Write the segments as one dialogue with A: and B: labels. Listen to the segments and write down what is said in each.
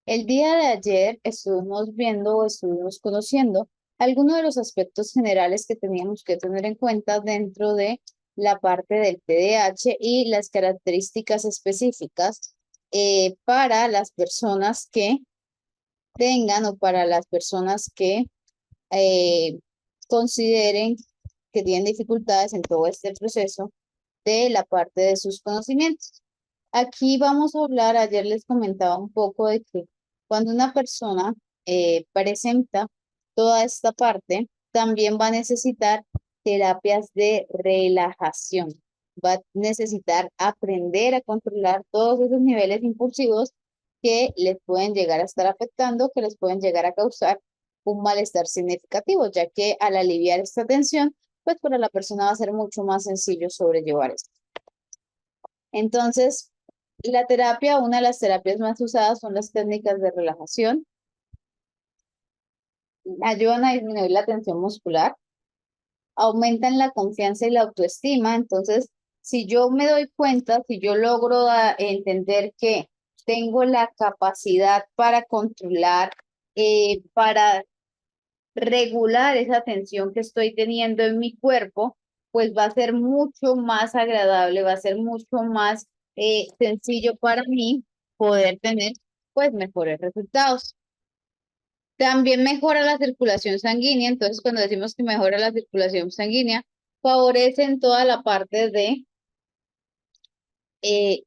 A: El día de ayer estuvimos viendo o estuvimos conociendo algunos de los aspectos generales que teníamos que tener en cuenta dentro de la parte del TDAH y las características específicas para las personas que tengan o para las personas que eh, consideren que tienen dificultades en todo este proceso de la parte de sus conocimientos. Aquí vamos a hablar, ayer les comentaba un poco de que cuando una persona presenta toda esta parte, también va a necesitar terapias de relajación. Va a necesitar aprender a controlar todos esos niveles impulsivos que les pueden llegar a estar afectando, que les pueden llegar a causar un malestar significativo, ya que al aliviar esta tensión, pues para la persona va a ser mucho más sencillo sobrellevar esto. Entonces, la terapia, una de las terapias más usadas son las técnicas de relajación, ayudan a disminuir la tensión muscular, aumentan la confianza y la autoestima. Entonces, si yo me doy cuenta, si yo logro entender que tengo la capacidad para controlar, para regular esa tensión que estoy teniendo en mi cuerpo, pues va a ser mucho más agradable, va a ser mucho más sencillo para mí poder tener pues mejores resultados. También mejora la circulación sanguínea, entonces cuando decimos que mejora la circulación sanguínea, favorece en toda la parte de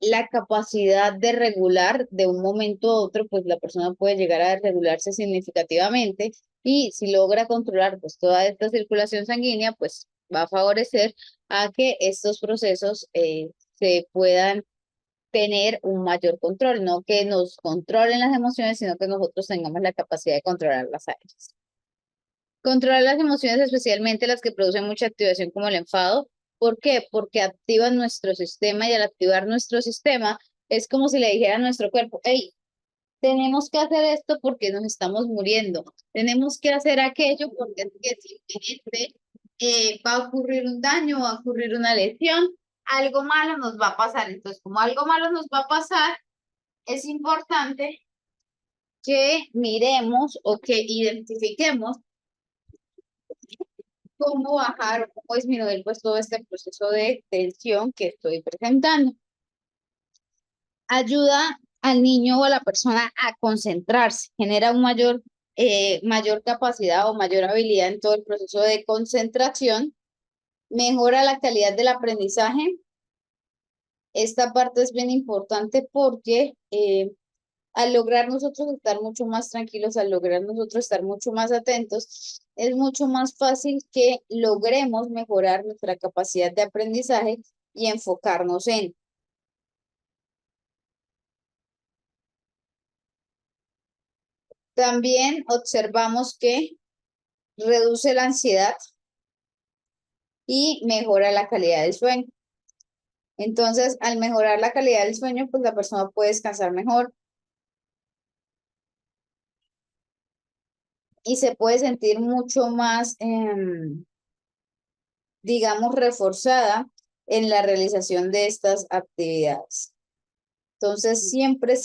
A: la capacidad de regular de un momento a otro, pues la persona puede llegar a regularse significativamente y si logra controlar pues toda esta circulación sanguínea, pues va a favorecer a que estos procesos se puedan tener un mayor control, no que nos controlen las emociones, sino que nosotros tengamos la capacidad de controlarlas a ellas. Controlar las emociones, especialmente las que producen mucha activación como el enfado. ¿Por qué? Porque activan nuestro sistema y al activar nuestro sistema es como si le dijera a nuestro cuerpo, hey, tenemos que hacer esto porque nos estamos muriendo, tenemos que hacer aquello porque es que simplemente va a ocurrir un daño, va a ocurrir una lesión, algo malo nos va a pasar. Entonces, como algo malo nos va a pasar, es importante que miremos o que identifiquemos cómo bajar o cómo disminuir pues todo este proceso de tensión que estoy presentando. Ayuda al niño o a la persona a concentrarse, genera un mayor capacidad o mayor habilidad en todo el proceso de concentración, mejora la calidad del aprendizaje. Esta parte es bien importante porque al lograr nosotros estar mucho más tranquilos, al lograr nosotros estar mucho más atentos, es mucho más fácil que logremos mejorar nuestra capacidad de aprendizaje y enfocarnos en. También observamos que reduce la ansiedad y mejora la calidad del sueño. Entonces, al mejorar la calidad del sueño, pues la persona puede descansar mejor y se puede sentir mucho más, digamos, reforzada en la realización de estas actividades. Entonces, siempre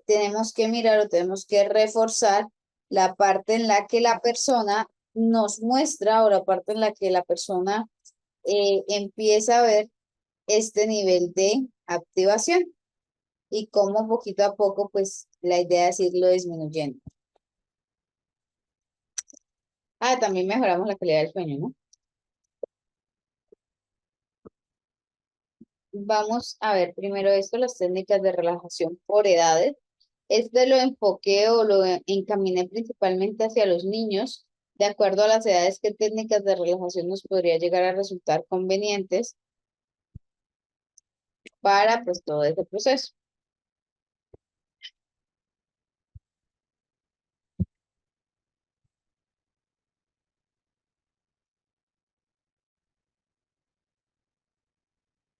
A: tenemos que mirar o tenemos que reforzar la parte en la que la persona nos muestra o la parte en la que la persona empieza a ver este nivel de activación y cómo poquito a poco, pues la idea es irlo disminuyendo. También mejoramos la calidad del sueño, ¿no? Vamos a ver primero esto, las técnicas de relajación por edades. Este lo enfoqué o lo encaminé principalmente hacia los niños, de acuerdo a las edades, qué técnicas de relajación nos podría llegar a resultar convenientes para pues todo este proceso.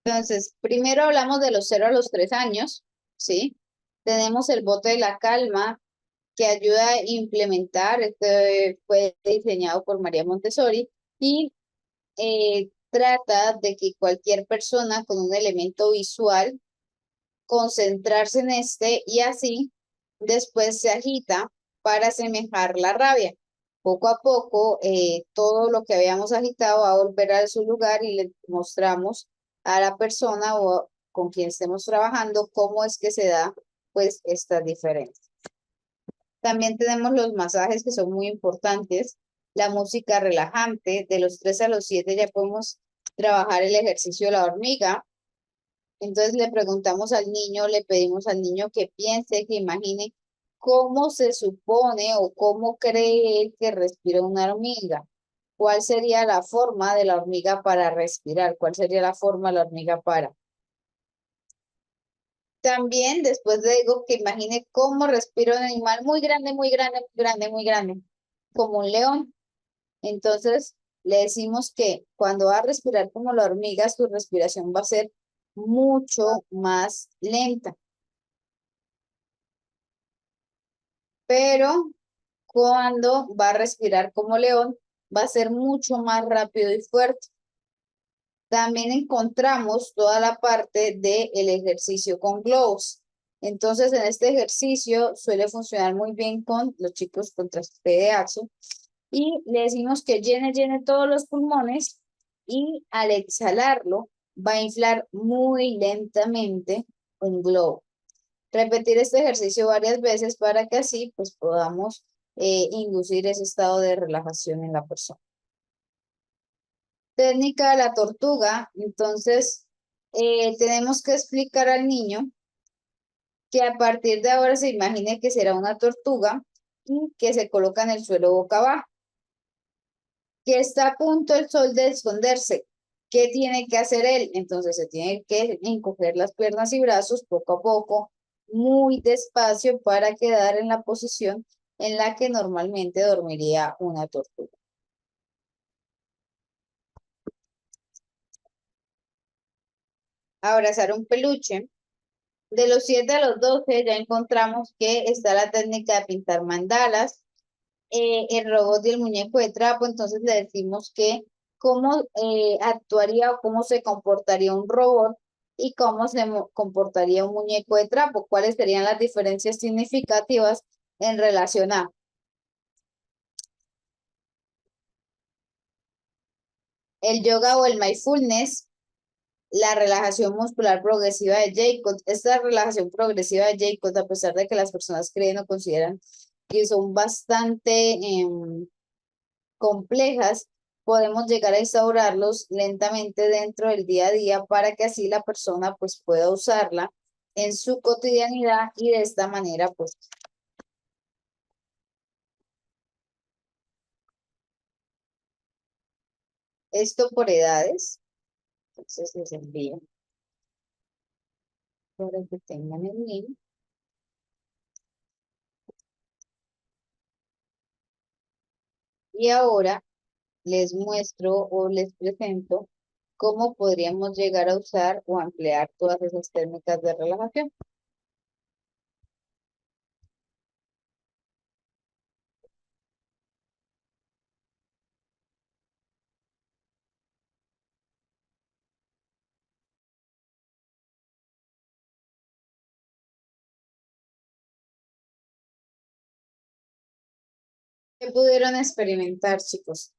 A: Entonces, primero hablamos de los 0 a los 3 años, ¿sí? Tenemos el bote de la calma, que ayuda a implementar, este fue diseñado por María Montessori y trata de que cualquier persona con un elemento visual concentrarse en este y así después se agita para asemejar la rabia. Poco a poco, todo lo que habíamos agitado va a volver a su lugar y le mostramos a la persona o con quien estemos trabajando cómo es que se da pues esta diferencia. También tenemos los masajes que son muy importantes, la música relajante, de los 3 a los 7 ya podemos trabajar el ejercicio de la hormiga. Entonces le preguntamos al niño, le pedimos al niño que piense, que imagine cómo se supone o cómo cree él que respira una hormiga. ¿Cuál sería la forma de la hormiga para respirar? ¿Cuál sería la forma de la hormiga para? También después le digo que imagine cómo respira un animal muy grande, muy grande, muy grande, muy grande, como un león. Entonces le decimos que cuando va a respirar como la hormiga, su respiración va a ser mucho más lenta. Pero cuando va a respirar como león, va a ser mucho más rápido y fuerte. También encontramos toda la parte del ejercicio con globos. Entonces, en este ejercicio suele funcionar muy bien con los chicos con TDAH y le decimos que llene todos los pulmones y al exhalarlo va a inflar muy lentamente un globo. Repetir este ejercicio varias veces para que así pues podamos inducir ese estado de relajación en la persona. Técnica de la tortuga, entonces tenemos que explicar al niño que a partir de ahora se imagine que será una tortuga y que se coloca en el suelo boca abajo, que está a punto el sol de esconderse. ¿Qué tiene que hacer él? Entonces se tiene que encoger las piernas y brazos poco a poco, muy despacio para quedar en la posición en la que normalmente dormiría una tortuga. Abrazar un peluche. De los 7 a los 12 ya encontramos que está la técnica de pintar mandalas, el robot y el muñeco de trapo, entonces le decimos que cómo actuaría o cómo se comportaría un robot y cómo se comportaría un muñeco de trapo, cuáles serían las diferencias significativas en relación a el yoga o el mindfulness, la relajación muscular progresiva de Jacob. Esta relajación progresiva de Jacob, a pesar de que las personas creen o consideran que son bastante complejas, podemos llegar a instaurarlos lentamente dentro del día a día para que así la persona pues pueda usarla en su cotidianidad y de esta manera pues esto por edades. Entonces les envío para que tengan el link. Y ahora les muestro o les presento cómo podríamos llegar a usar o ampliar todas esas técnicas de relajación. ¿Qué pudieron experimentar, chicos?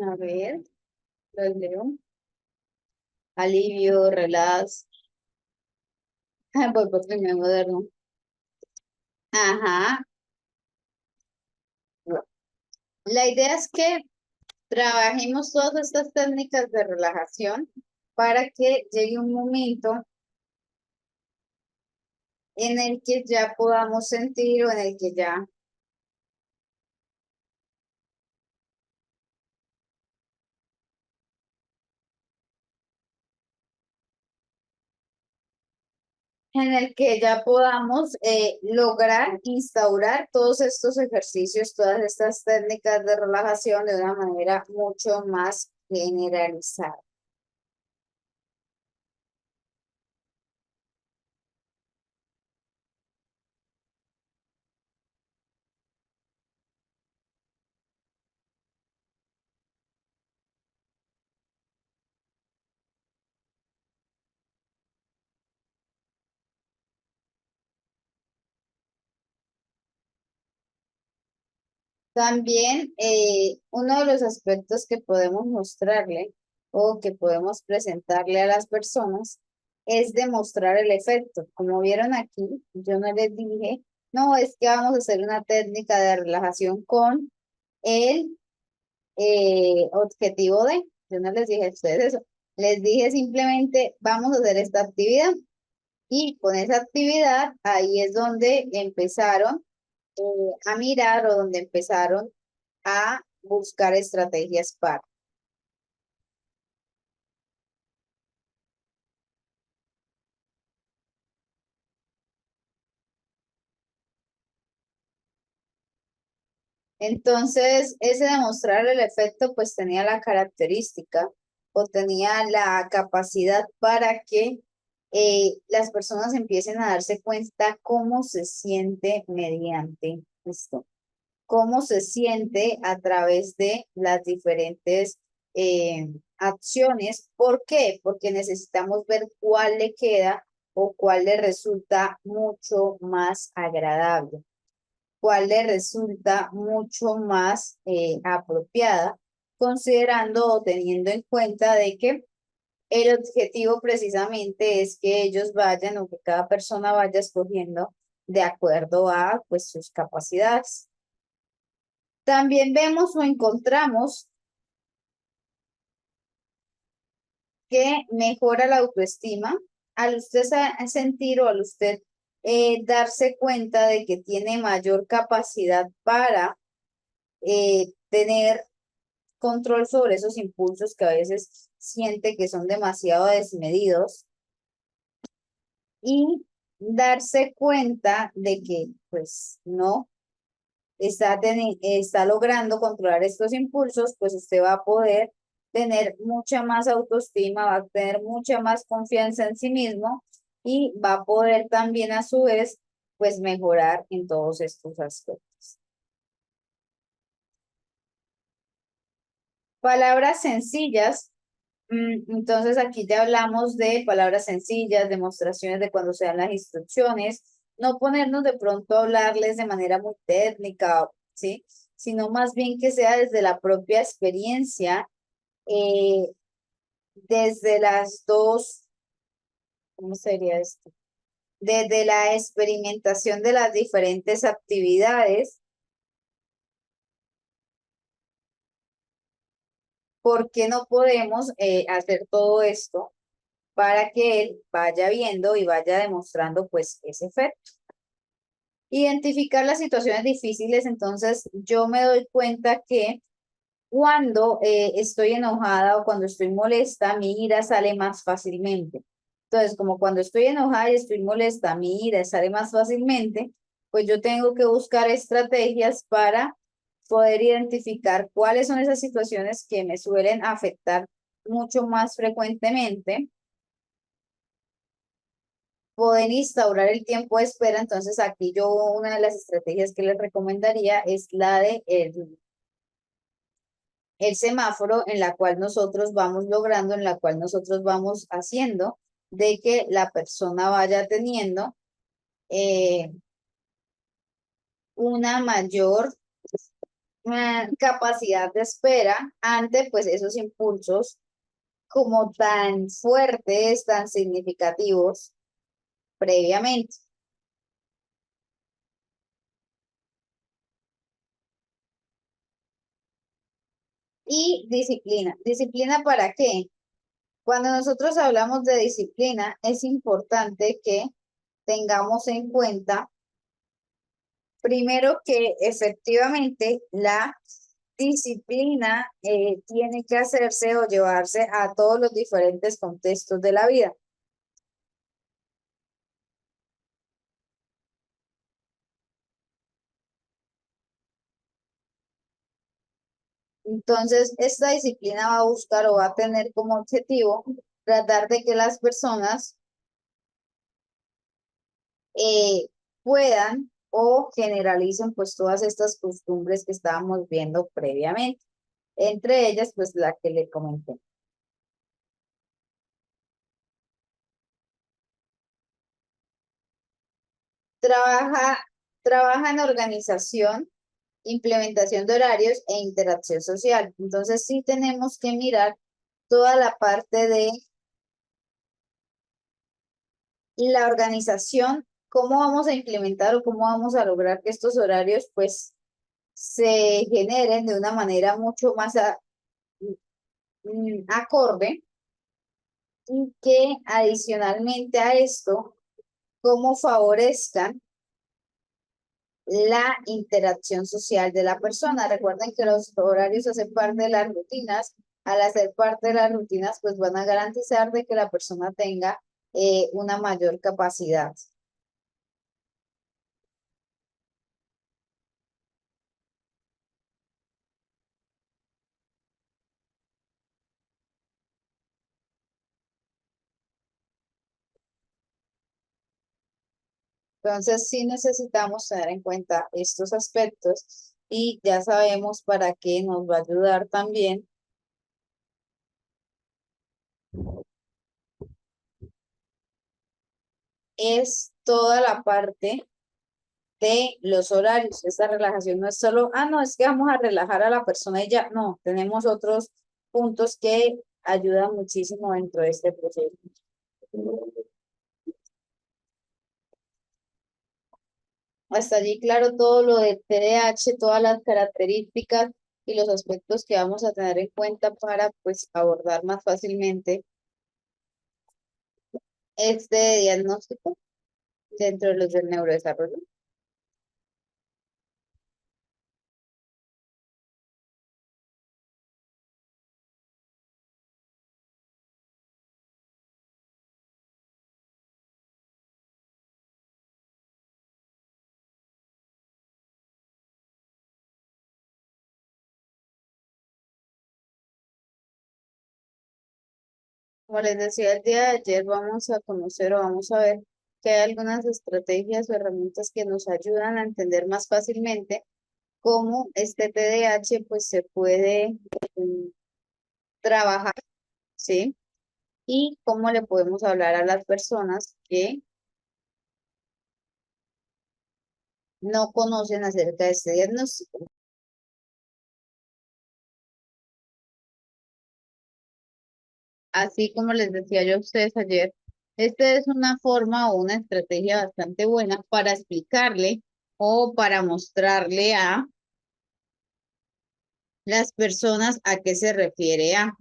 A: A ver, los leo. Alivio, relax. Voy por primer moderno. Ajá. La idea es que trabajemos todas estas técnicas de relajación para que llegue un momento en el que ya podamos sentir o en el que ya podamos lograr instaurar todos estos ejercicios, todas estas técnicas de relajación de una manera mucho más generalizada. También uno de los aspectos que podemos mostrarle o que podemos presentarle a las personas es demostrar el efecto. Como vieron aquí, yo no les dije, no, es que vamos a hacer una técnica de relajación con el objetivo de, yo no les dije a ustedes eso, les dije simplemente, vamos a hacer esta actividad y con esa actividad ahí es donde empezaron a mirar o donde empezaron a buscar estrategias para. Entonces, ese demostrar el efecto pues tenía la característica o tenía la capacidad para que las personas empiecen a darse cuenta cómo se siente mediante esto, cómo se siente a través de las diferentes acciones. ¿Por qué? Porque necesitamos ver cuál le queda o cuál le resulta mucho más agradable, cuál le resulta mucho más apropiada, considerando o teniendo en cuenta de que el objetivo precisamente es que ellos vayan o que cada persona vaya escogiendo de acuerdo a pues sus capacidades. También vemos o encontramos que mejora la autoestima al usted sentir o al usted darse cuenta de que tiene mayor capacidad para tener control sobre esos impulsos que a veces siente que son demasiado desmedidos y darse cuenta de que pues no está logrando controlar estos impulsos, pues usted va a poder tener mucha más autoestima, va a tener mucha más confianza en sí mismo y va a poder también a su vez pues mejorar en todos estos aspectos. Palabras sencillas. Entonces aquí ya hablamos de palabras sencillas, demostraciones de cuando se dan las instrucciones, no ponernos de pronto a hablarles de manera muy técnica, ¿sí? Sino más bien que sea desde la propia experiencia, eh, desde las dos, ¿cómo sería esto? Desde la experimentación de las diferentes actividades, ¿por qué no podemos hacer todo esto para que él vaya viendo y vaya demostrando pues ese efecto? Identificar las situaciones difíciles, entonces yo me doy cuenta que cuando estoy enojada o cuando estoy molesta, mi ira sale más fácilmente. Entonces, como cuando estoy enojada y estoy molesta, mi ira sale más fácilmente, pues yo tengo que buscar estrategias para poder identificar cuáles son esas situaciones que me suelen afectar mucho más frecuentemente, poder instaurar el tiempo de espera. Entonces, aquí yo una de las estrategias que les recomendaría es la de el semáforo en la cual nosotros vamos logrando, en la cual nosotros vamos haciendo de que la persona vaya teniendo eh, una mayor capacidad de espera ante pues esos impulsos como tan fuertes, tan significativos previamente. Y disciplina. ¿Disciplina para qué? Cuando nosotros hablamos de disciplina, es importante que tengamos en cuenta, primero, que efectivamente la disciplina tiene que hacerse o llevarse a todos los diferentes contextos de la vida. Entonces, esta disciplina va a buscar o va a tener como objetivo tratar de que las personas eh, puedan o generalicen pues todas estas costumbres que estábamos viendo previamente. Entre ellas, pues la que le comenté. Trabaja, trabaja en organización, implementación de horarios e interacción social. Entonces sí tenemos que mirar toda la parte de la organización, cómo vamos a implementar o cómo vamos a lograr que estos horarios pues se generen de una manera mucho más acorde y que adicionalmente a esto, cómo favorezcan la interacción social de la persona. Recuerden que los horarios hacen parte de las rutinas. Al hacer parte de las rutinas, pues van a garantizar de que la persona tenga una mayor capacidad. Entonces, sí necesitamos tener en cuenta estos aspectos y ya sabemos para qué nos va a ayudar también. Es toda la parte de los horarios. Esta relajación no es solo, no, es que vamos a relajar a la persona y ya, no, tenemos otros puntos que ayudan muchísimo dentro de este proceso. Hasta allí, claro, todo lo del TDAH, todas las características y los aspectos que vamos a tener en cuenta para, pues, abordar más fácilmente este diagnóstico dentro de los del neurodesarrollo. Como les decía el día de ayer, vamos a conocer o vamos a ver que hay algunas estrategias o herramientas que nos ayudan a entender más fácilmente cómo este TDAH pues se puede mm, trabajar, ¿sí? Y cómo le podemos hablar a las personas que no conocen acerca de este diagnóstico. Así como les decía yo a ustedes ayer, esta es una forma o una estrategia bastante buena para explicarle o para mostrarle a las personas a qué se refiere a.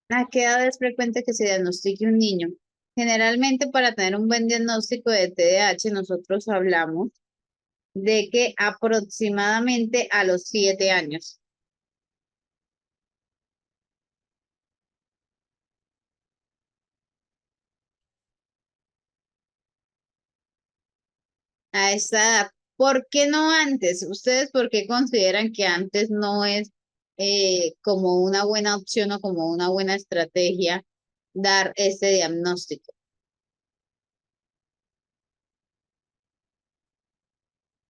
A: ¿A qué edad es frecuente que se diagnostique un niño? Generalmente para tener un buen diagnóstico de TDAH nosotros hablamos de que aproximadamente a los 7 años. A esa edad. ¿Por qué no antes? ¿Ustedes por qué consideran que antes no es como una buena opción o como una buena estrategia dar este diagnóstico?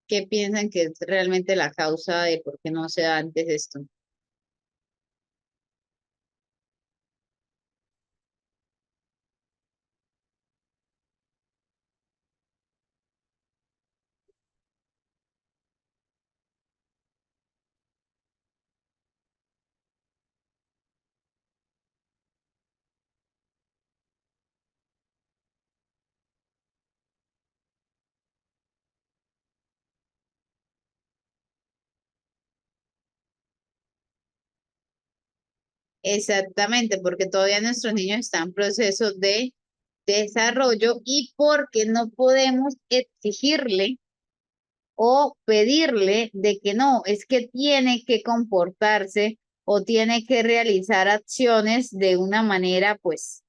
A: ¿Qué piensan que es realmente la causa de por qué no se da antes esto? Exactamente, porque todavía nuestros niños están en proceso de desarrollo y porque no podemos exigirle o pedirle de que no, es que tiene que comportarse o tiene que realizar acciones de una manera, pues,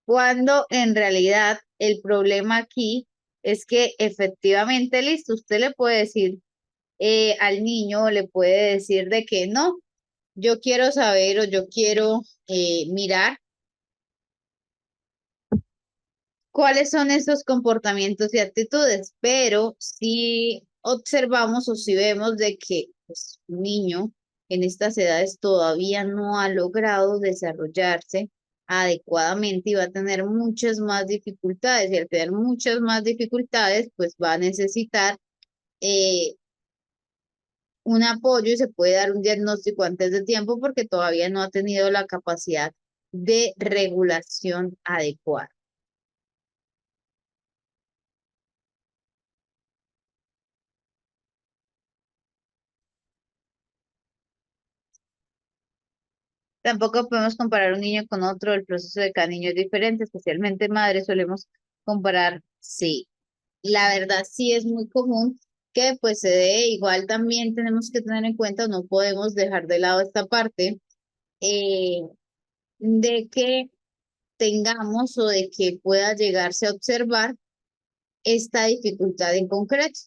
A: cuando en realidad el problema aquí es que efectivamente, listo, usted le puede decir al niño, le puede decir de que no, yo quiero saber o yo quiero mirar cuáles son esos comportamientos y actitudes, pero si observamos o si vemos de que pues, un niño en estas edades todavía no ha logrado desarrollarse adecuadamente y va a tener muchas más dificultades y al tener muchas más dificultades, pues va a necesitar eh, un apoyo y se puede dar un diagnóstico antes de tiempo porque todavía no ha tenido la capacidad de regulación adecuada. Tampoco podemos comparar un niño con otro, el proceso de cada niño es diferente, especialmente madres solemos comparar, sí, la verdad sí es muy común que pues se dé, igual también tenemos que tener en cuenta, no podemos dejar de lado esta parte eh, de que tengamos o de que pueda llegarse a observar esta dificultad en concreto,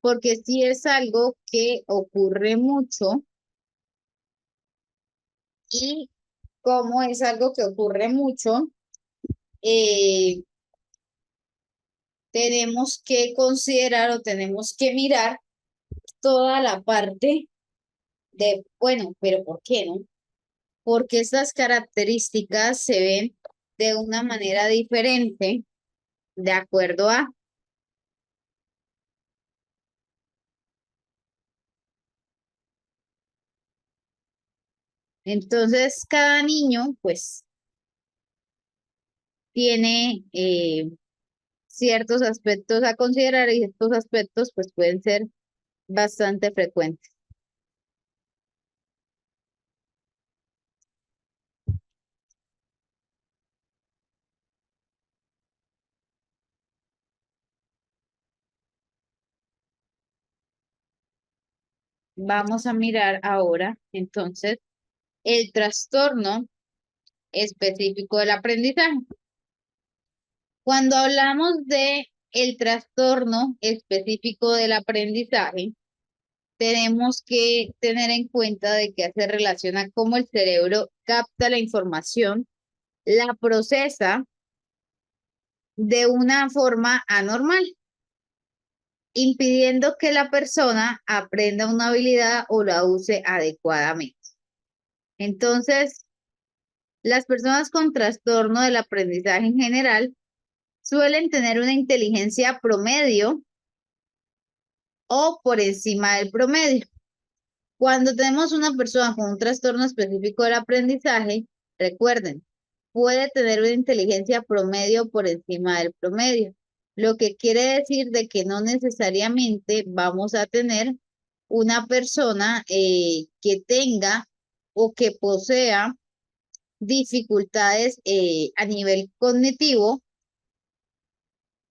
A: porque si es algo que ocurre mucho y como es algo que ocurre mucho, eh, tenemos que considerar o tenemos que mirar toda la parte de, bueno, pero ¿por qué no? Porque estas características se ven de una manera diferente de acuerdo a, entonces cada niño pues tiene ciertos aspectos a considerar y estos aspectos pues pueden ser bastante frecuentes. Vamos a mirar ahora entonces el trastorno específico del aprendizaje. Cuando hablamos de el trastorno específico del aprendizaje, tenemos que tener en cuenta de que hace relación a cómo el cerebro capta la información, la procesa de una forma anormal, impidiendo que la persona aprenda una habilidad o la use adecuadamente. Entonces, las personas con trastorno del aprendizaje en general suelen tener una inteligencia promedio o por encima del promedio. Cuando tenemos una persona con un trastorno específico del aprendizaje, recuerden, puede tener una inteligencia promedio por encima del promedio, lo que quiere decir de que no necesariamente vamos a tener una persona que tenga o que posea dificultades a nivel cognitivo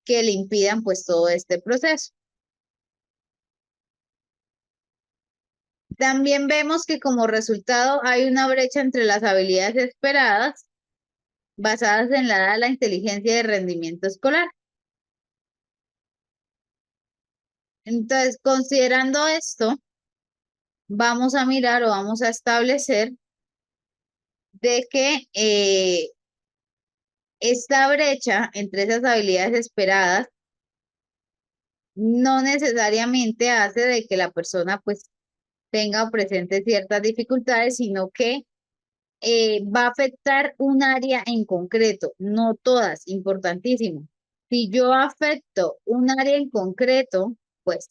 A: que le impidan pues todo este proceso. También vemos que como resultado hay una brecha entre las habilidades esperadas basadas en la edad, la inteligencia y el rendimiento escolar. Entonces, considerando esto, vamos a mirar o vamos a establecer de que esta brecha entre esas habilidades esperadas no necesariamente hace de que la persona pues tenga o presente ciertas dificultades, sino que va a afectar un área en concreto, no todas, importantísimo. Si yo afecto un área en concreto, pues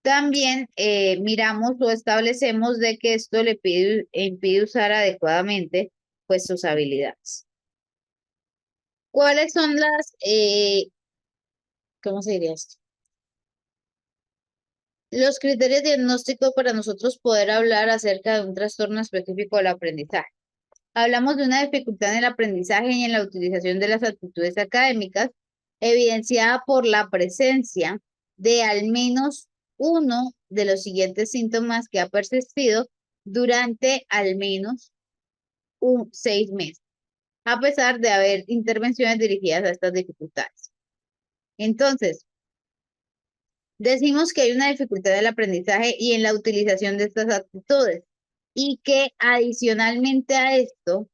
A: también miramos o establecemos de que esto le impide usar adecuadamente pues sus habilidades. ¿Cuáles son cómo se diría esto? Los criterios diagnósticos para nosotros poder hablar acerca de un trastorno específico del aprendizaje. Hablamos de una dificultad en el aprendizaje y en la utilización de las actitudes académicas, evidenciada por la presencia de al menos uno de los siguientes síntomas que ha persistido durante al menos 6 meses, a pesar de haber intervenciones dirigidas a estas dificultades. Entonces, decimos que hay una dificultad en el aprendizaje y en la utilización de estas actitudes y que adicionalmente a esto,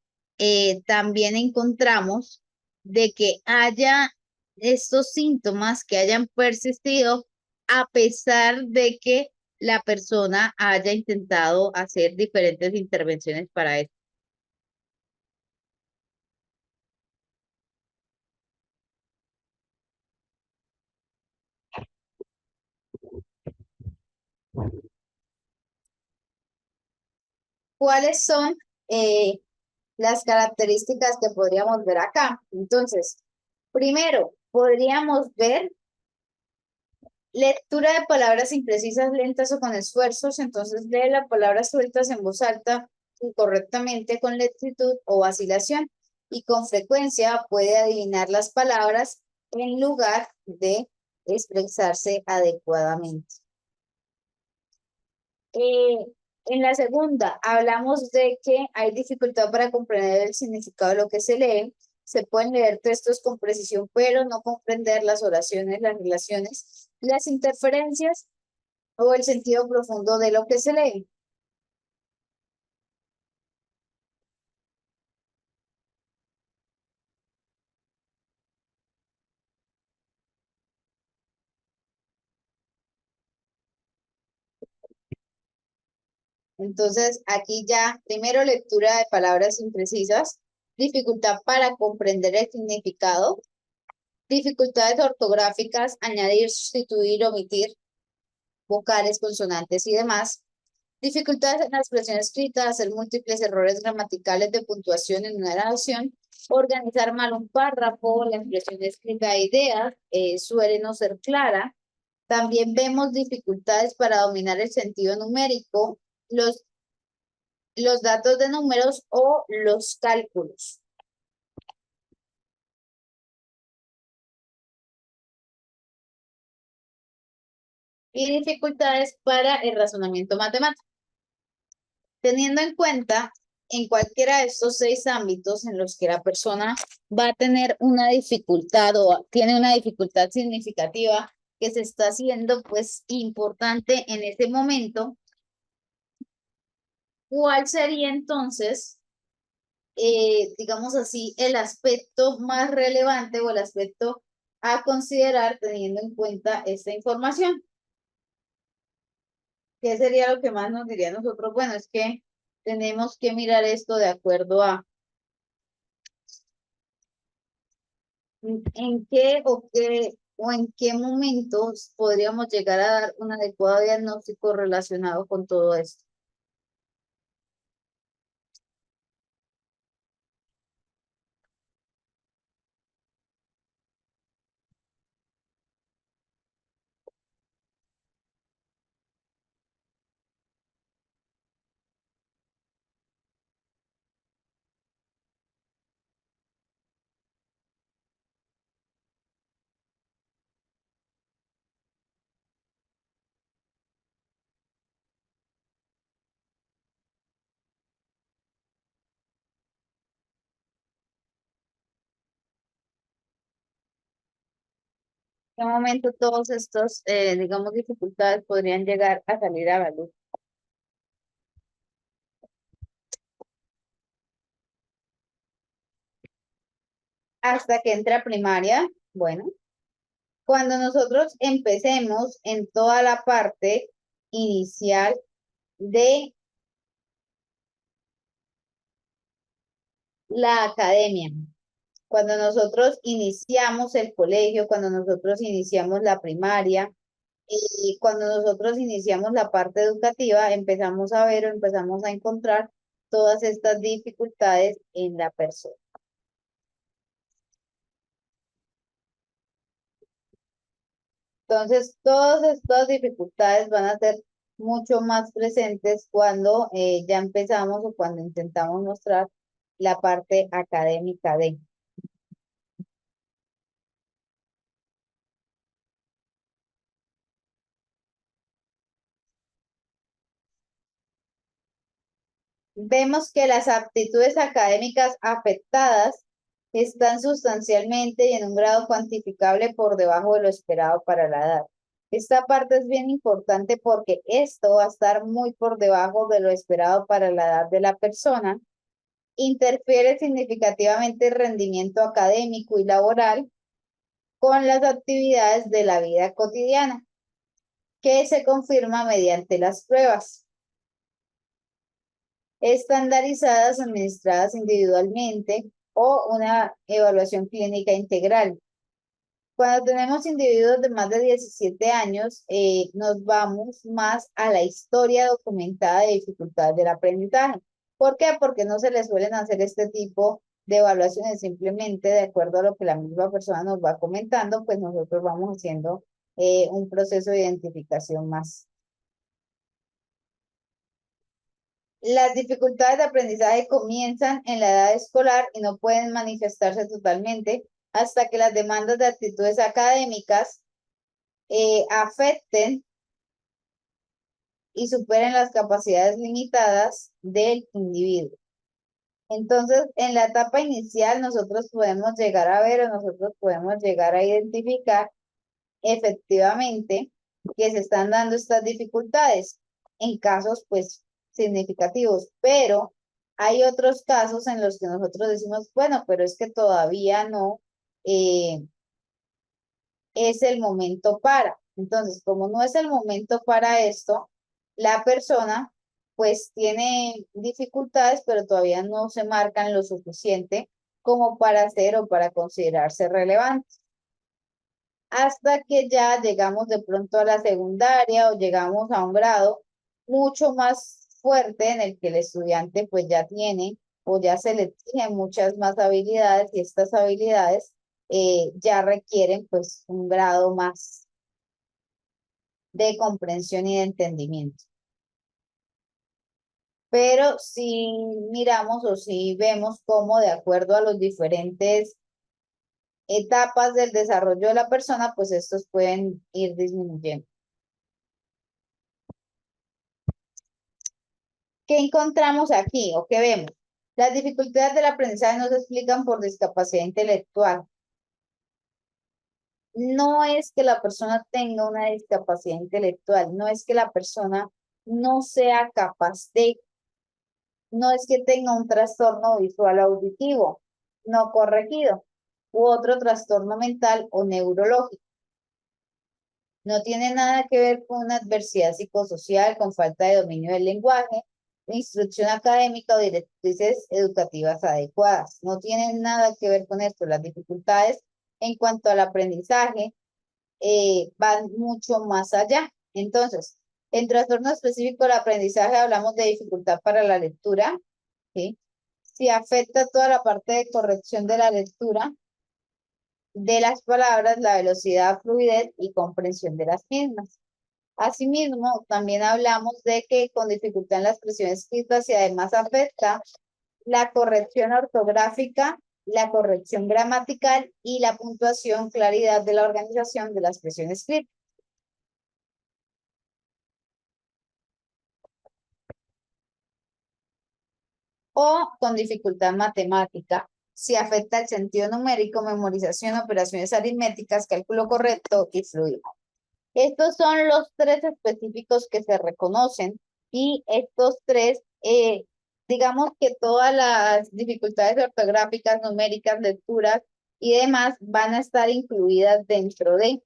A: también encontramos de que haya estos síntomas que hayan persistido a pesar de que la persona haya intentado hacer diferentes intervenciones para esto. ¿Cuáles son eh, las características que podríamos ver acá? Entonces, primero, podríamos ver lectura de palabras imprecisas, lentas o con esfuerzos. Entonces, lee las palabras sueltas en voz alta incorrectamente con lentitud o vacilación. Y con frecuencia puede adivinar las palabras en lugar de expresarse adecuadamente. Eh, en la segunda, hablamos de que hay dificultad para comprender el significado de lo que se lee. Se pueden leer textos con precisión, pero no comprender las oraciones, las relaciones, las interferencias o el sentido profundo de lo que se lee. Entonces, aquí ya, primero, lectura de palabras imprecisas, dificultad para comprender el significado, dificultades ortográficas, añadir, sustituir, omitir vocales, consonantes y demás. Dificultades en la expresión escrita, hacer múltiples errores gramaticales de puntuación en una oración, organizar mal un párrafo, la expresión escrita de ideas suele no ser clara. También vemos dificultades para dominar el sentido numérico, los, los datos de números o los cálculos. Y dificultades para el razonamiento matemático. Teniendo en cuenta en cualquiera de estos 6 ámbitos en los que la persona va a tener una dificultad o tiene una dificultad significativa que se está haciendo pues importante en ese momento, ¿cuál sería entonces, digamos así, el aspecto más relevante o el aspecto a considerar teniendo en cuenta esta información? ¿Qué sería lo que más nos diría a nosotros? Bueno, es que tenemos que mirar esto de acuerdo a en en qué momentos podríamos llegar a dar un adecuado diagnóstico relacionado con todo esto. ¿En qué momento todos estos, digamos, dificultades podrían llegar a salir a la luz? hasta que entra primaria. Bueno, cuando nosotros empecemos en toda la parte inicial de la academia, cuando nosotros iniciamos el colegio, cuando nosotros iniciamos la primaria y cuando nosotros iniciamos la parte educativa, empezamos a ver o empezamos a encontrar todas estas dificultades en la persona. Entonces, todas estas dificultades van a ser mucho más presentes cuando ya empezamos o cuando intentamos mostrar la parte académica de. Vemos que las aptitudes académicas afectadas están sustancialmente y en un grado cuantificable por debajo de lo esperado para la edad. Esta parte es bien importante porque esto va a estar muy por debajo de lo esperado para la edad de la persona. Interfiere significativamente el rendimiento académico y laboral con las actividades de la vida cotidiana, que se confirma mediante las pruebas estandarizadas, administradas individualmente o una evaluación clínica integral. Cuando tenemos individuos de más de 17 años, nos vamos más a la historia documentada de dificultades del aprendizaje. ¿Por qué? Porque no se les suelen hacer este tipo de evaluaciones, simplemente de acuerdo a lo que la misma persona nos va comentando, pues nosotros vamos haciendo un proceso de identificación más. Las dificultades de aprendizaje comienzan en la edad escolar y no pueden manifestarse totalmente hasta que las demandas de actitudes académicas afecten y superen las capacidades limitadas del individuo. Entonces, en la etapa inicial, nosotros podemos llegar a ver o nosotros podemos llegar a identificar efectivamente que se están dando estas dificultades en casos, pues, significativos, pero hay otros casos en los que nosotros decimos, bueno, pero es que todavía no es el momento para. Entonces, como no es el momento para esto, la persona pues tiene dificultades, pero todavía no se marcan lo suficiente como para hacer o para considerarse relevantes. Hasta que ya llegamos de pronto a la secundaria o llegamos a un grado mucho más fuerte en el que el estudiante pues ya tiene o ya se le exigen muchas más habilidades y estas habilidades ya requieren pues un grado más de comprensión y de entendimiento. Pero si miramos o si vemos cómo de acuerdo a los diferentes etapas del desarrollo de la persona, pues estos pueden ir disminuyendo. ¿Qué encontramos aquí o qué vemos? Las dificultades del aprendizaje no se explican por discapacidad intelectual. No es que la persona tenga una discapacidad intelectual, no es que la persona no sea capaz de, no es que tenga un trastorno visual auditivo no corregido u otro trastorno mental o neurológico. No tiene nada que ver con una adversidad psicosocial, con falta de dominio del lenguaje, instrucción académica o directrices educativas adecuadas. No tienen nada que ver con esto. Las dificultades en cuanto al aprendizaje van mucho más allá. Entonces, en trastorno específico del aprendizaje hablamos de dificultad para la lectura, ¿sí? Si afecta toda la parte de corrección de la lectura de las palabras, la velocidad, fluidez y comprensión de las mismas. Asimismo, también hablamos de que con dificultad en la expresión escrita y además afecta la corrección ortográfica, la corrección gramatical y la puntuación, claridad de la organización de la expresión escrita. O con dificultad matemática, si afecta el sentido numérico, memorización, operaciones aritméticas, cálculo correcto y fluido. Estos son los tres específicos que se reconocen y estos tres, digamos que todas las dificultades ortográficas, numéricas, lecturas y demás van a estar incluidas dentro de.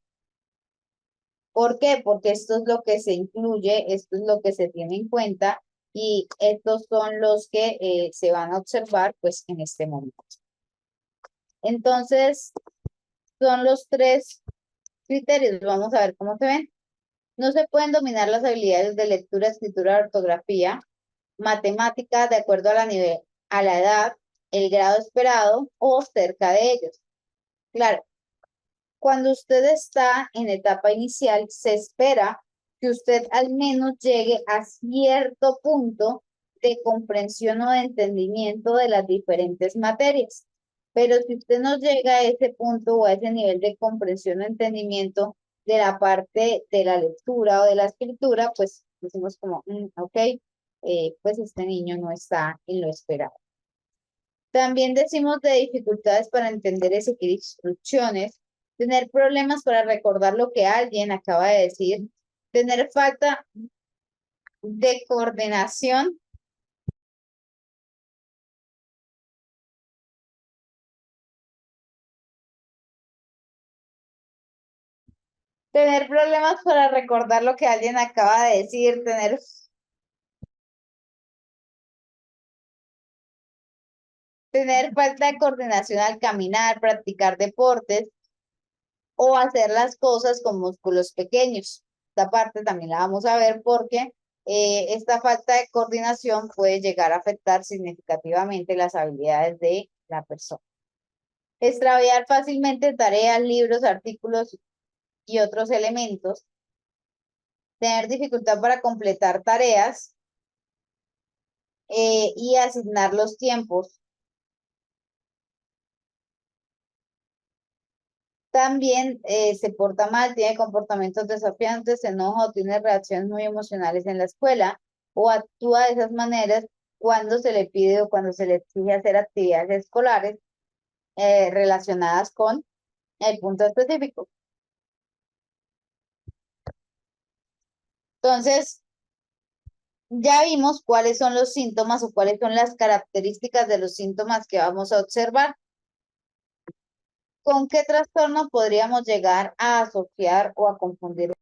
A: ¿Por qué? Porque esto es lo que se incluye, esto es lo que se tiene en cuenta y estos son los que se van a observar pues en este momento. Entonces, son los tres criterios. Vamos a ver cómo se ven. No se pueden dominar las habilidades de lectura, escritura, ortografía, matemática de acuerdo a a la edad, el grado esperado o cerca de ellos. Claro, cuando usted está en etapa inicial, se espera que usted al menos llegue a cierto punto de comprensión o de entendimiento de las diferentes materias. Pero si usted no llega a ese punto o a ese nivel de comprensión o entendimiento de la parte de la lectura o de la escritura, pues decimos como, ok, pues este niño no está en lo esperado. También decimos de dificultades para entender y seguir instrucciones, tener problemas para recordar lo que alguien acaba de decir, tener falta de coordinación, tener problemas para recordar lo que alguien acaba de decir, tener falta de coordinación al caminar, practicar deportes o hacer las cosas con músculos pequeños. Esta parte también la vamos a ver porque esta falta de coordinación puede llegar a afectar significativamente las habilidades de la persona. Extraviar fácilmente tareas, libros, artículos y otros elementos. Tener dificultad para completar tareas y asignar los tiempos. También se porta mal, tiene comportamientos desafiantes, se enoja o tiene reacciones muy emocionales en la escuela o actúa de esas maneras cuando se le pide o cuando se le exige hacer actividades escolares relacionadas con el punto específico. Entonces, ya vimos cuáles son los síntomas o cuáles son las características de los síntomas que vamos a observar. ¿Con qué trastorno podríamos llegar a asociar o a confundir?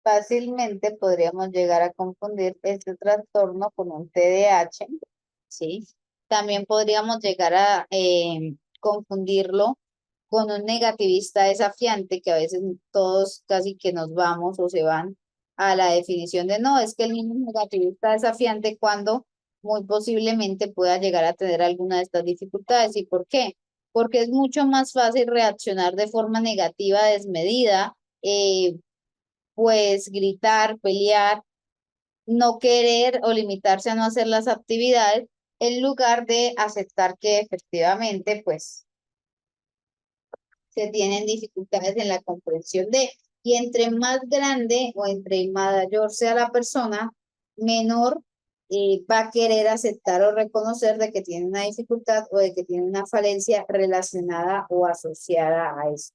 A: Fácilmente podríamos llegar a confundir este trastorno con un TDAH, ¿sí? También podríamos llegar a confundirlo con un negativista desafiante, que a veces todos casi que nos vamos o se van a la definición de no, es que el niño es negativista desafiante cuando muy posiblemente pueda llegar a tener alguna de estas dificultades. ¿Y por qué? Porque es mucho más fácil reaccionar de forma negativa, desmedida, pues gritar, pelear, no querer o limitarse a no hacer las actividades, en lugar de aceptar que efectivamente, pues, se tienen dificultades en la comprensión de, y entre más grande o entre mayor sea la persona, menor va a querer aceptar o reconocer de que tiene una dificultad o de que tiene una falencia relacionada o asociada a eso.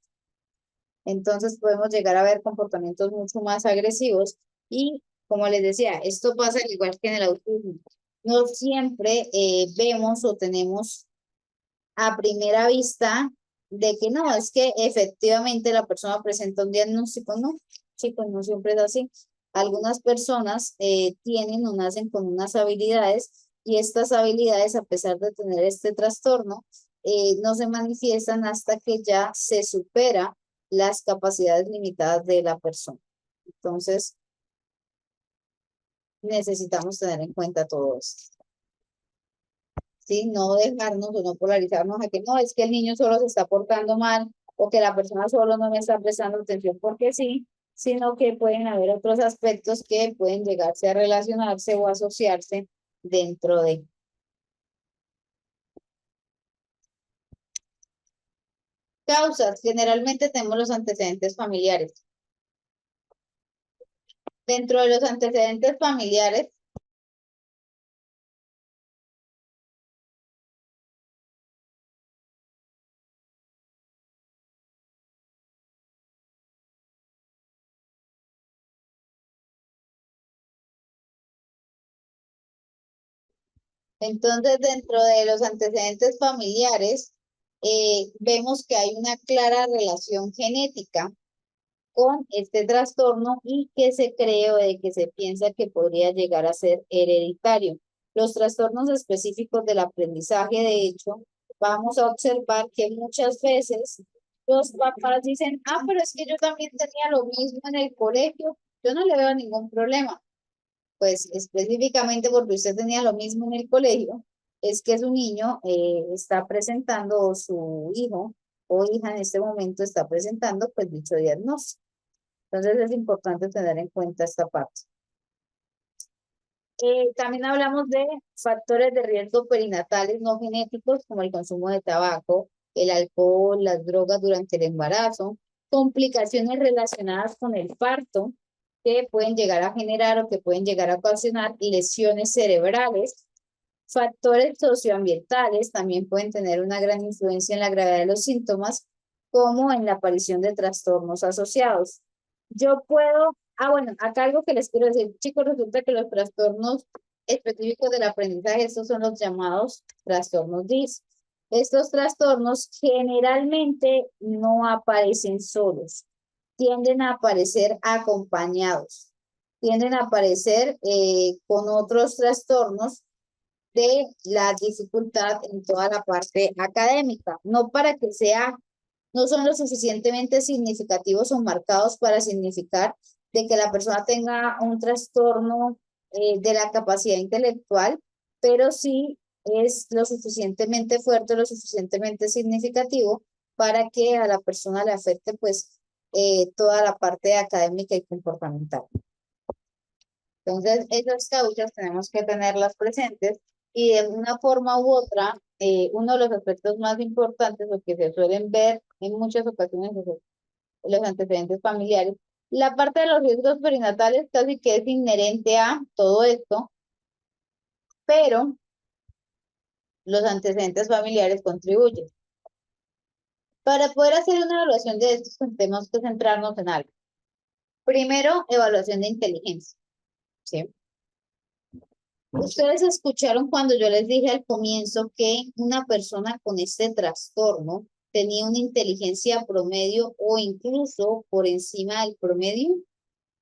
A: Entonces podemos llegar a ver comportamientos mucho más agresivos y, como les decía, esto pasa al igual que en el autismo. No siempre vemos o tenemos a primera vista de que no, es que efectivamente la persona presenta un diagnóstico, no, chicos, no siempre es así. Algunas personas tienen o nacen con unas habilidades y estas habilidades, a pesar de tener este trastorno, no se manifiestan hasta que ya se supera las capacidades limitadas de la persona. Entonces, necesitamos tener en cuenta todo esto. ¿Sí? No dejarnos o no polarizarnos a que no, es que el niño solo se está portando mal o que la persona solo no me está prestando atención porque sí, sino que pueden haber otros aspectos que pueden llegarse a relacionarse o asociarse dentro de. Causas, generalmente tenemos los antecedentes familiares. Dentro de los antecedentes familiares, entonces dentro de los antecedentes familiares, vemos que hay una clara relación genética con este trastorno y que se cree o de que se piensa que podría llegar a ser hereditario. Los trastornos específicos del aprendizaje, de hecho, vamos a observar que muchas veces los papás dicen, ah, pero es que yo también tenía lo mismo en el colegio, yo no le veo ningún problema. Pues específicamente porque usted tenía lo mismo en el colegio, es que su niño está presentando, o su hijo o hija en este momento está presentando pues dicho diagnóstico. Entonces es importante tener en cuenta esta parte. También hablamos de factores de riesgo perinatales no genéticos como el consumo de tabaco, el alcohol, las drogas durante el embarazo, complicaciones relacionadas con el parto que pueden llegar a generar o que pueden llegar a ocasionar lesiones cerebrales. Factores socioambientales también pueden tener una gran influencia en la gravedad de los síntomas, como en la aparición de trastornos asociados. Yo puedo, bueno, acá algo que les quiero decir, chicos, resulta que los trastornos específicos del aprendizaje, estos son los llamados trastornos DIS. Estos trastornos generalmente no aparecen solos, tienden a aparecer acompañados, tienden a aparecer con otros trastornos de la dificultad en toda la parte académica, no para que sea, no son lo suficientemente significativos o marcados para significar de que la persona tenga un trastorno de la capacidad intelectual, pero sí es lo suficientemente fuerte, lo suficientemente significativo para que a la persona le afecte pues toda la parte académica y comportamental. Entonces, esas causas tenemos que tenerlas presentes y de una forma u otra, uno de los aspectos más importantes, o que se suelen ver en muchas ocasiones, es los antecedentes familiares. La parte de los riesgos perinatales casi que es inherente a todo esto, pero los antecedentes familiares contribuyen. Para poder hacer una evaluación de estos, tenemos que centrarnos en algo. Primero, evaluación de inteligencia, ¿sí? Ustedes escucharon cuando yo les dije al comienzo que una persona con este trastorno tenía una inteligencia promedio o incluso por encima del promedio.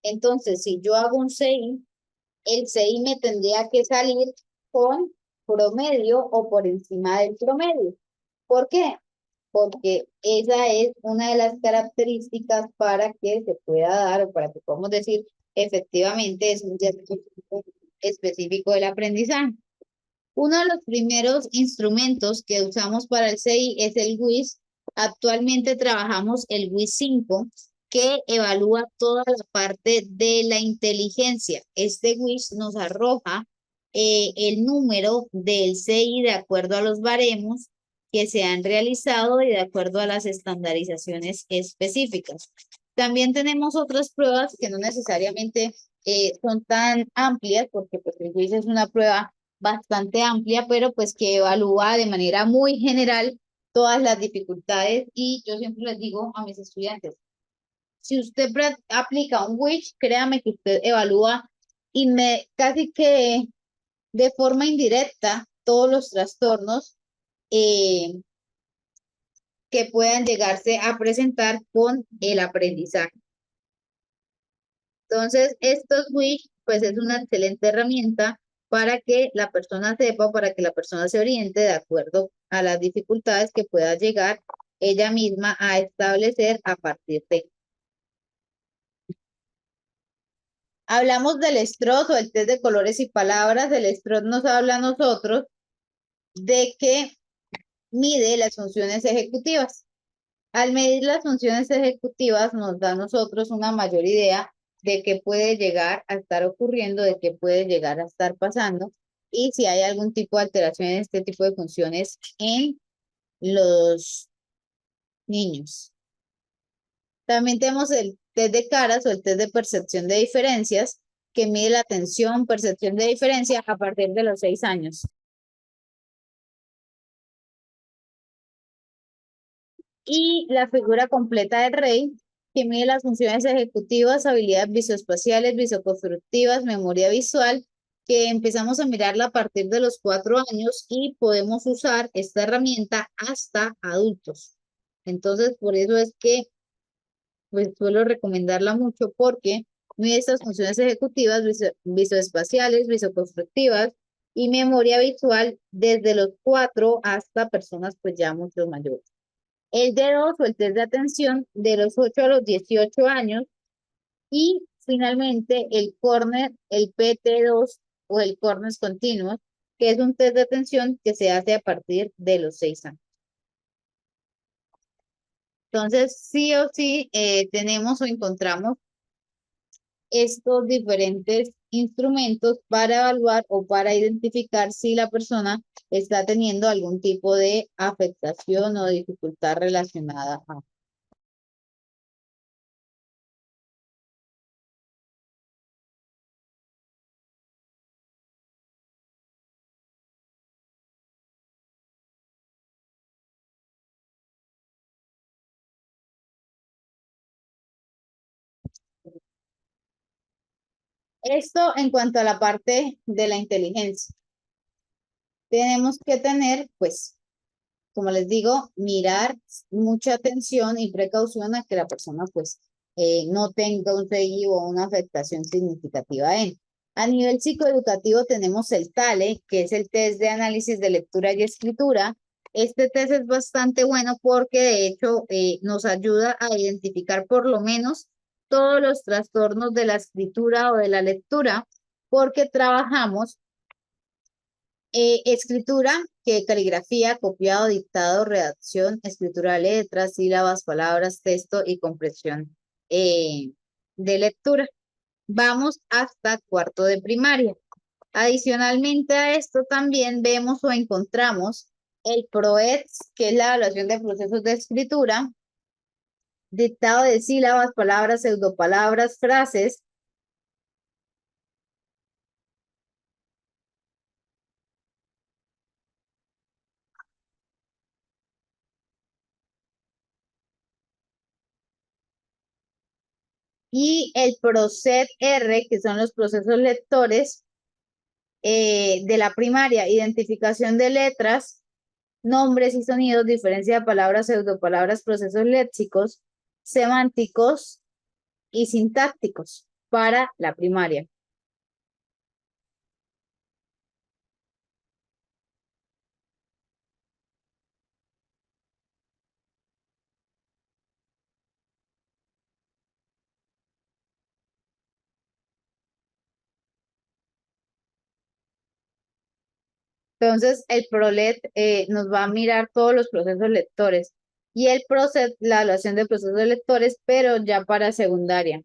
A: Entonces, si yo hago un CI, el CI me tendría que salir con promedio o por encima del promedio. ¿Por qué? Porque esa es una de las características para que se pueda dar o para que podamos decir efectivamente es un diagnóstico específico del aprendizaje. Uno de los primeros instrumentos que usamos para el CI es el WIS. Actualmente trabajamos el WIS 5, que evalúa toda la parte de la inteligencia. Este WIS nos arroja el número del CI de acuerdo a los baremos que se han realizado y de acuerdo a las estandarizaciones específicas. También tenemos otras pruebas que no necesariamente son tan amplias, porque pues, el WIS es una prueba bastante amplia, pero pues que evalúa de manera muy general todas las dificultades, y yo siempre les digo a mis estudiantes, si usted aplica un WIS, créame que usted evalúa casi que de forma indirecta todos los trastornos eh, que puedan llegarse a presentar con el aprendizaje. Entonces, estos WIS, pues es una excelente herramienta para que la persona sepa, para que la persona se oriente de acuerdo a las dificultades que pueda llegar ella misma a establecer a partir de. Hablamos del STROS o el test de colores y palabras. El STROS nos habla a nosotros de que mide las funciones ejecutivas. Al medir las funciones ejecutivas nos da a nosotros una mayor idea de qué puede llegar a estar ocurriendo, de qué puede llegar a estar pasando y si hay algún tipo de alteración en este tipo de funciones en los niños. También tenemos el test de caras o el test de percepción de diferencias, que mide la atención, percepción de diferencia a partir de los 6 años. Y la figura completa del rey, que mide las funciones ejecutivas, habilidades visoespaciales, visoconstructivas, memoria visual, que empezamos a mirarla a partir de los 4 años y podemos usar esta herramienta hasta adultos. Entonces, por eso es que pues, suelo recomendarla mucho porque mide estas funciones ejecutivas, visoespaciales, visoconstructivas y memoria visual desde los 4 hasta personas pues ya mucho mayores. El D2 o el test de atención de los 8 a los 18 años y finalmente el corner, el PT2 o el corners continuos, que es un test de atención que se hace a partir de los 6 años. Entonces, sí o sí tenemos o encontramos estos diferentes instrumentos para evaluar o para identificar si la persona está teniendo algún tipo de afectación o dificultad relacionada a. Esto en cuanto a la parte de la inteligencia. Tenemos que tener, pues, como les digo, mirar mucha atención y precaución a que la persona, pues, no tenga un CI o una afectación significativa en. A nivel psicoeducativo tenemos el TALE, que es el test de análisis de lectura y escritura. Este test es bastante bueno porque de hecho nos ayuda a identificar por lo menos todos los trastornos de la escritura o de la lectura, porque trabajamos escritura, que caligrafía, copiado, dictado, redacción, escritura de letras, sílabas, palabras, texto y compresión de lectura. Vamos hasta cuarto de primaria. Adicionalmente a esto también vemos o encontramos el PROEX, que es la evaluación de procesos de escritura, dictado de sílabas, palabras, pseudopalabras, frases, y el PROCET-R, que son los procesos lectores de la primaria, identificación de letras, nombres y sonidos, diferencia de palabras, pseudopalabras, procesos léxicos, semánticos y sintácticos para la primaria. Entonces, el PROLET nos va a mirar todos los procesos lectores y el PROCET, la evaluación de procesos lectores, pero ya para secundaria.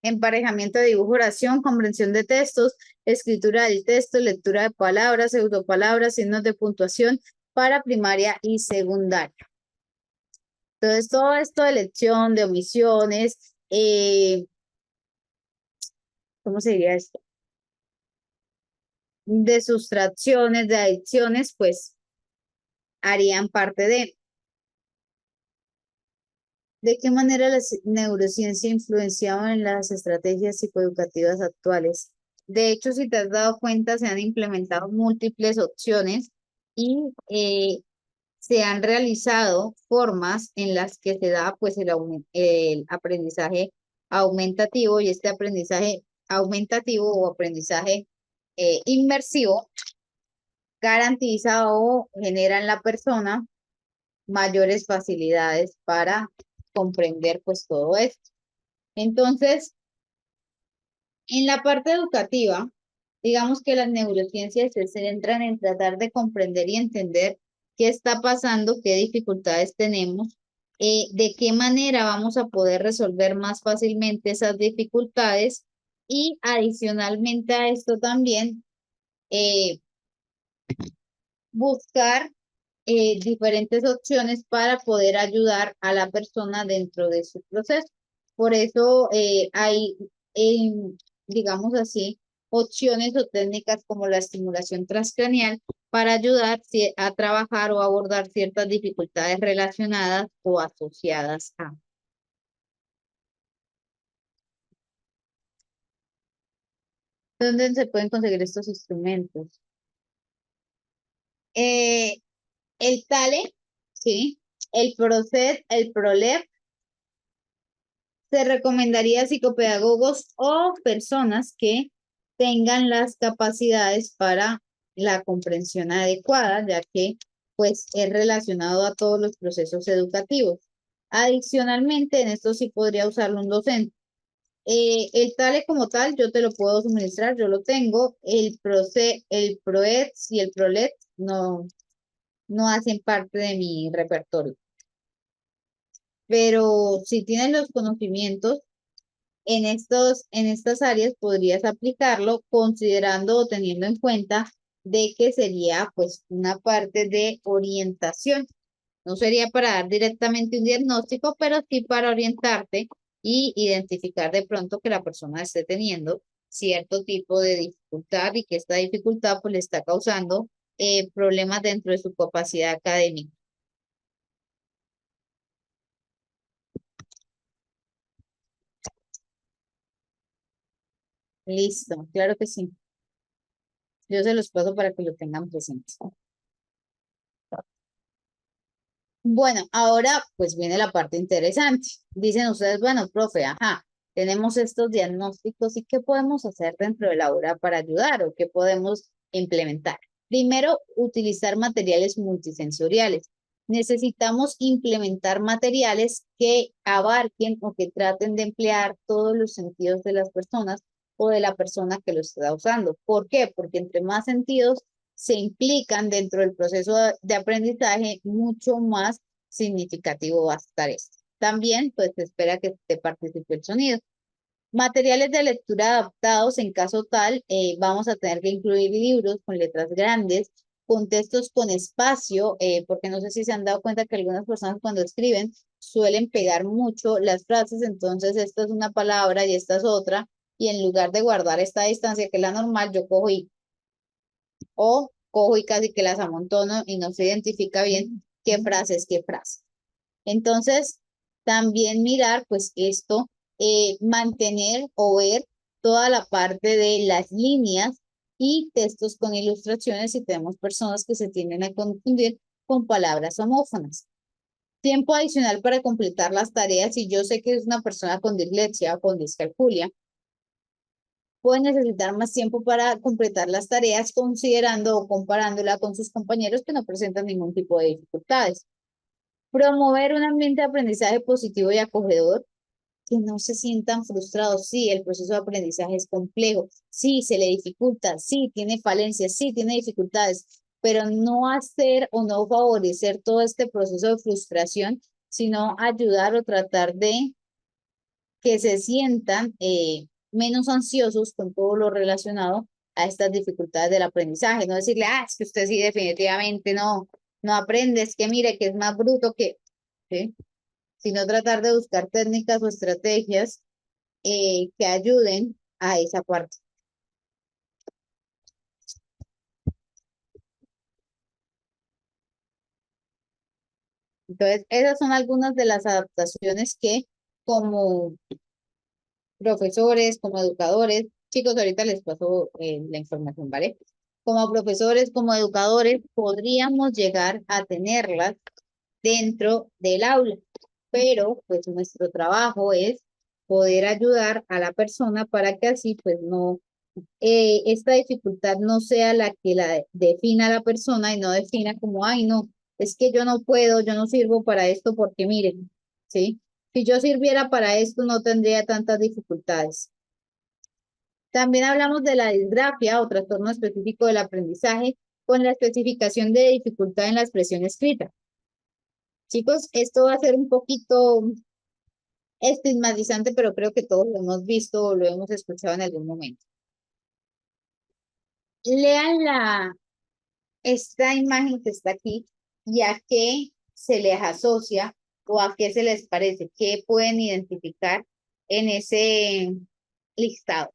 A: Emparejamiento de dibujo, oración, comprensión de textos, escritura del texto, lectura de palabras, pseudopalabras, signos de puntuación para primaria y secundaria. Entonces, todo esto de lección, de omisiones, ¿cómo se diría esto? De sustracciones, de adicciones, pues harían parte de. ¿De qué manera la neurociencia influenciaba en las estrategias psicoeducativas actuales? De hecho, si te has dado cuenta, se han implementado múltiples opciones y se han realizado formas en las que se da pues el aprendizaje aumentativo, y este aprendizaje aumentativo o aprendizaje inmersivo garantiza o genera en la persona mayores facilidades para comprender pues todo esto. Entonces, en la parte educativa, digamos que las neurociencias se centran en tratar de comprender y entender qué está pasando, qué dificultades tenemos de qué manera vamos a poder resolver más fácilmente esas dificultades y adicionalmente a esto también eh, buscar diferentes opciones para poder ayudar a la persona dentro de su proceso. Por eso hay, digamos así, opciones o técnicas como la estimulación transcranial para ayudar a trabajar o abordar ciertas dificultades relacionadas o asociadas a. ¿Dónde se pueden conseguir estos instrumentos? Eh, el TALE, ¿sí? El PROCED, el PROLEP, se recomendaría a psicopedagogos o personas que tengan las capacidades para la comprensión adecuada, ya que pues es relacionado a todos los procesos educativos. Adicionalmente, en esto sí podría usarlo un docente. El TALE como tal, yo te lo puedo suministrar, yo lo tengo. El PROETS y el PROLET no hacen parte de mi repertorio. Pero si tienes los conocimientos, en estas áreas podrías aplicarlo considerando o teniendo en cuenta de que sería pues una parte de orientación. No sería para dar directamente un diagnóstico, pero sí para orientarte y identificar de pronto que la persona esté teniendo cierto tipo de dificultad y que esta dificultad pues le está causando problemas dentro de su capacidad académica. Listo, claro que sí. Yo se los paso para que lo tengan presente. Bueno, ahora pues viene la parte interesante. Dicen ustedes, bueno, profe, ajá, tenemos estos diagnósticos y qué podemos hacer dentro de la aula para ayudar o qué podemos implementar. Primero, utilizar materiales multisensoriales. Necesitamos implementar materiales que abarquen o que traten de emplear todos los sentidos de las personas o de la persona que lo está usando. ¿Por qué? Porque entre más sentidos se implican dentro del proceso de aprendizaje, mucho más significativo va a estar esto. También, pues, se espera que te participe el sonido. Materiales de lectura adaptados, en caso tal, vamos a tener que incluir libros con letras grandes, con textos con espacio, porque no sé si se han dado cuenta que algunas personas cuando escriben suelen pegar mucho las frases, entonces esta es una palabra y esta es otra, y en lugar de guardar esta distancia que es la normal, yo cojo o cojo y casi que las amontono y no se identifica bien qué frase es qué frase. Entonces, también mirar, pues esto, mantener o ver toda la parte de las líneas y textos con ilustraciones si tenemos personas que se tienden a confundir con palabras homófonas. Tiempo adicional para completar las tareas. Si yo sé que es una persona con dislexia o con discalculia, puede necesitar más tiempo para completar las tareas considerando o comparándola con sus compañeros que no presentan ningún tipo de dificultades. Promover un ambiente de aprendizaje positivo y acogedor, que no se sientan frustrados. Sí, el proceso de aprendizaje es complejo, sí, se le dificulta, sí, tiene falencias, sí, tiene dificultades, pero no hacer o no favorecer todo este proceso de frustración, sino ayudar o tratar de que se sientan menos ansiosos con todo lo relacionado a estas dificultades del aprendizaje. No decirle, ah, es que usted sí definitivamente no aprende, es que mire que es más bruto que, ¿sí? Sino tratar de buscar técnicas o estrategias que ayuden a esa parte. Entonces, esas son algunas de las adaptaciones que como profesores, como educadores, chicos, ahorita les paso la información, ¿vale? Como profesores, como educadores, podríamos llegar a tenerlas dentro del aula, pero pues nuestro trabajo es poder ayudar a la persona para que así pues no, esta dificultad no sea la que la defina a la persona y no defina como, ay no, es que yo no puedo, yo no sirvo para esto porque miren, ¿sí? Si yo sirviera para esto no tendría tantas dificultades. También hablamos de la disgrafia o trastorno específico del aprendizaje con la especificación de dificultad en la expresión escrita. Chicos, esto va a ser un poquito estigmatizante, pero creo que todos lo hemos visto o lo hemos escuchado en algún momento. Lean esta imagen que está aquí y a qué se les asocia o a qué se les parece, qué pueden identificar en ese listado.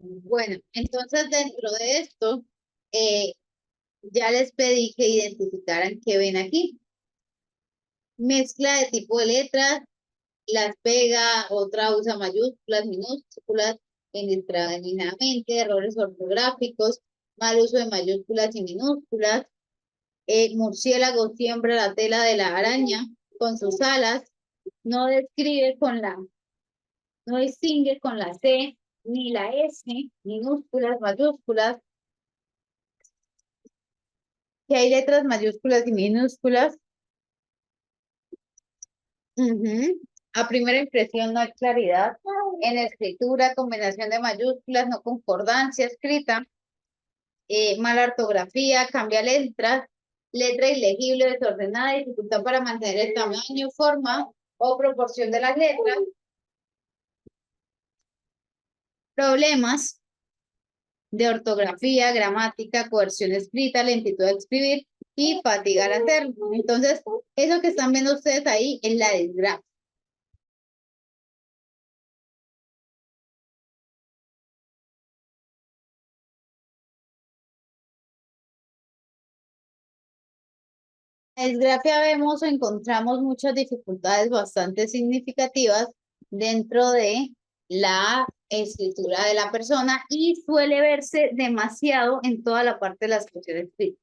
A: Bueno, entonces dentro de esto, eh, ya les pedí que identificaran qué ven aquí. Mezcla de tipo de letras, las pega, otra usa mayúsculas, minúsculas, indiscriminadamente, errores ortográficos, mal uso de mayúsculas y minúsculas, murciélago siembra la tela de la araña con sus alas, no describe con no distingue con la C, ni la S, minúsculas, mayúsculas, que hay letras mayúsculas y minúsculas. A primera impresión no hay claridad en escritura, combinación de mayúsculas, no concordancia escrita, mala ortografía, cambia letras, letra ilegible, desordenada, dificultad para mantener el tamaño, forma o proporción de las letras, problemas de ortografía, gramática, coerción escrita, lentitud de escribir y fatiga al hacerlo. Entonces, eso que están viendo ustedes ahí es la disgrafia. En disgrafia vemos o encontramos muchas dificultades bastante significativas dentro de la escritura de la persona y suele verse demasiado en toda la parte de la expresión escrita.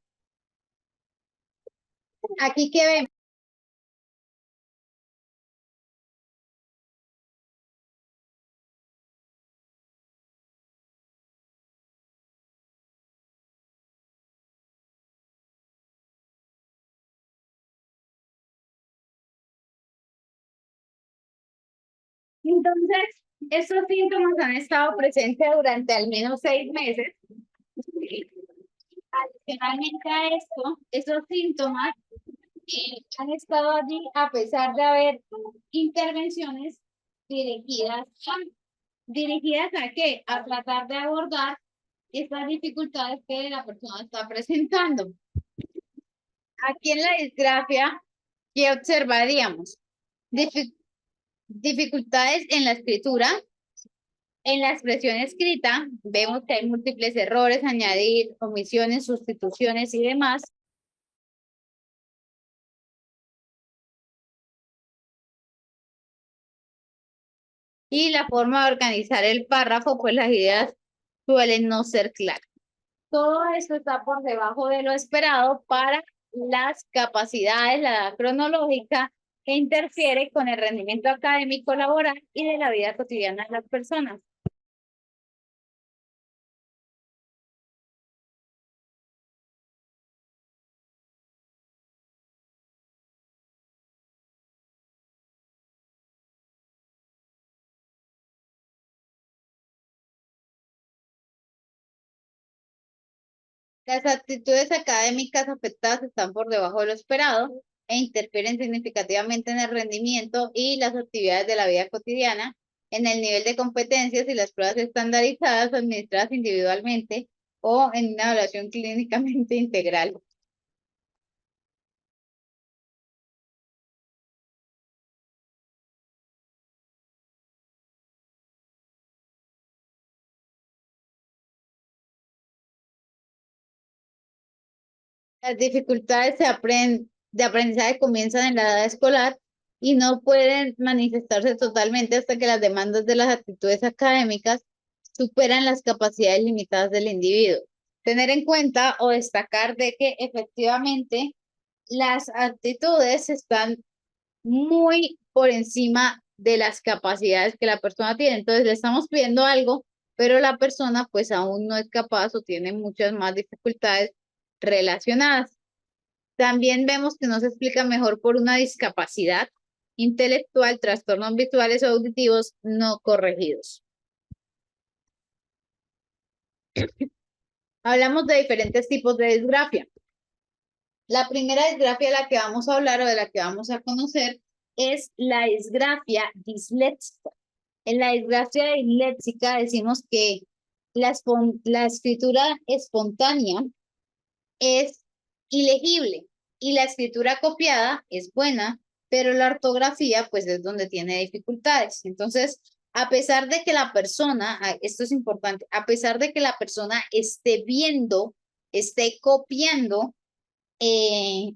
A: Aquí que vemos. Entonces, estos síntomas han estado presentes durante al menos 6 meses. Adicionalmente a esto, esos síntomas han estado allí a pesar de haber intervenciones dirigidas ¿dirigidas a qué? A tratar de abordar estas dificultades que la persona está presentando. Aquí en la disgrafia, ¿qué observaríamos? Dificultades en la escritura, en la expresión escrita, vemos que hay múltiples errores, añadir, omisiones, sustituciones y demás. Y la forma de organizar el párrafo, pues las ideas suelen no ser claras. todo esto está por debajo de lo esperado para las capacidades, la edad cronológica que interfiere con el rendimiento académico, laboral y de la vida cotidiana de las personas. Las actitudes académicas afectadas están por debajo de lo esperado e interfieren significativamente en el rendimiento y las actividades de la vida cotidiana, en el nivel de competencias y las pruebas estandarizadas o administradas individualmente o en una evaluación clínicamente integral. Las dificultades de aprendizaje comienzan en la edad escolar y no pueden manifestarse totalmente hasta que las demandas de las actitudes académicas superan las capacidades limitadas del individuo. Tener en cuenta o destacar de que efectivamente las actitudes están muy por encima de las capacidades que la persona tiene. Entonces le estamos pidiendo algo, pero la persona pues aún no es capaz o tiene muchas más dificultades relacionadas. También vemos que no se explica mejor por una discapacidad intelectual, trastornos visuales o auditivos no corregidos. Hablamos de diferentes tipos de disgrafia. La primera disgrafia de la que vamos a hablar o de la que vamos a conocer es la disgrafia disléxica. En la disgrafia disléxica decimos que la escritura espontánea es ilegible y la escritura copiada es buena, pero la ortografía pues es donde tiene dificultades. Entonces, a pesar de que la persona, esto es importante, a pesar de que la persona esté viendo, esté copiando el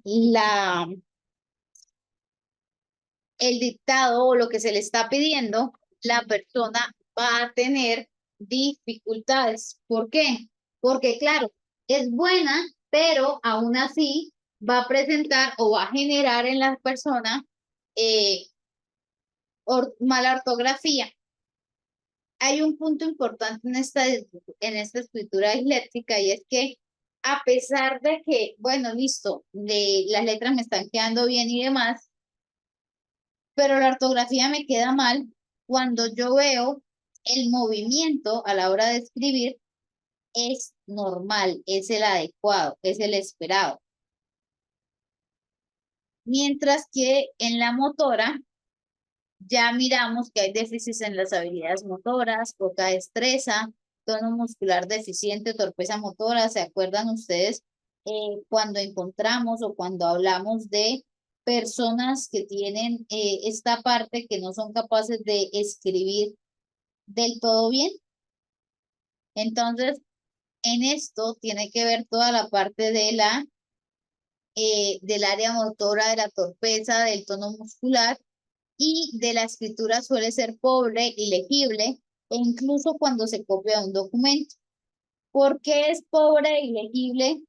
A: dictado o lo que se le está pidiendo, la persona va a tener dificultades. ¿Por qué? Porque claro, es buena, pero aún así va a presentar o va a generar en la persona eh, mala ortografía. Hay un punto importante en esta escritura disléxica y es que a pesar de que, bueno, listo, las letras me están quedando bien y demás, pero la ortografía me queda mal cuando yo veo el movimiento a la hora de escribir es normal, es el adecuado, es el esperado. Mientras que en la motora ya miramos que hay déficits en las habilidades motoras, poca destreza, tono muscular deficiente, torpeza motora. ¿Se acuerdan ustedes cuando encontramos o cuando hablamos de personas que tienen esta parte que no son capaces de escribir del todo bien? Entonces, en esto tiene que ver toda la parte de del área motora, de la torpeza, del tono muscular y de la escritura suele ser pobre, ilegible e incluso cuando se copia un documento. ¿Por qué es pobre e ilegible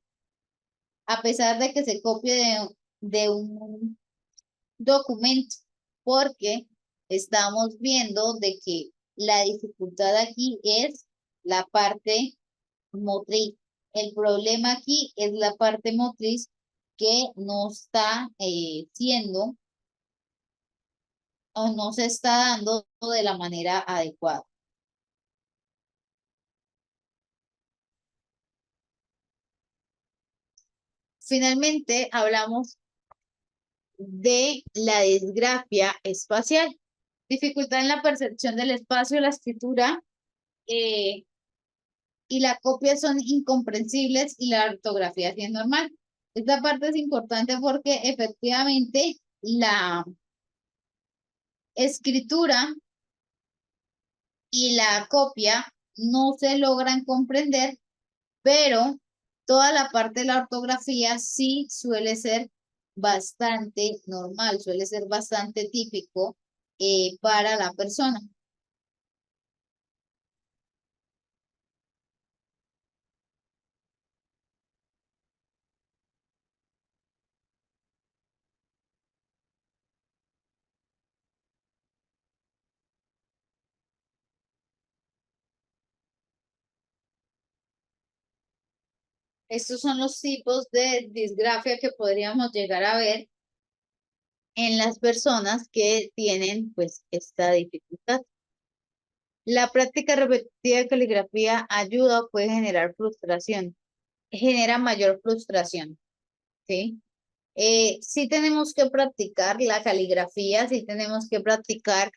A: a pesar de que se copie de un documento? Porque estamos viendo de que la dificultad aquí es la parte motriz. El problema aquí es la parte motriz que no está siendo o no se está dando de la manera adecuada. Finalmente, hablamos de la disgrafia espacial. Dificultad en la percepción del espacio, la escritura eh, y la copia son incomprensibles y la ortografía sí es normal. Esta parte es importante porque efectivamente la escritura y la copia no se logran comprender, pero toda la parte de la ortografía sí suele ser bastante normal, suele ser bastante típico para la persona. Estos son los tipos de disgrafia que podríamos llegar a ver en las personas que tienen pues esta dificultad. La práctica repetida de caligrafía ayuda o puede generar frustración, genera mayor frustración, ¿sí? Sí tenemos que practicar la caligrafía, sí tenemos que practicar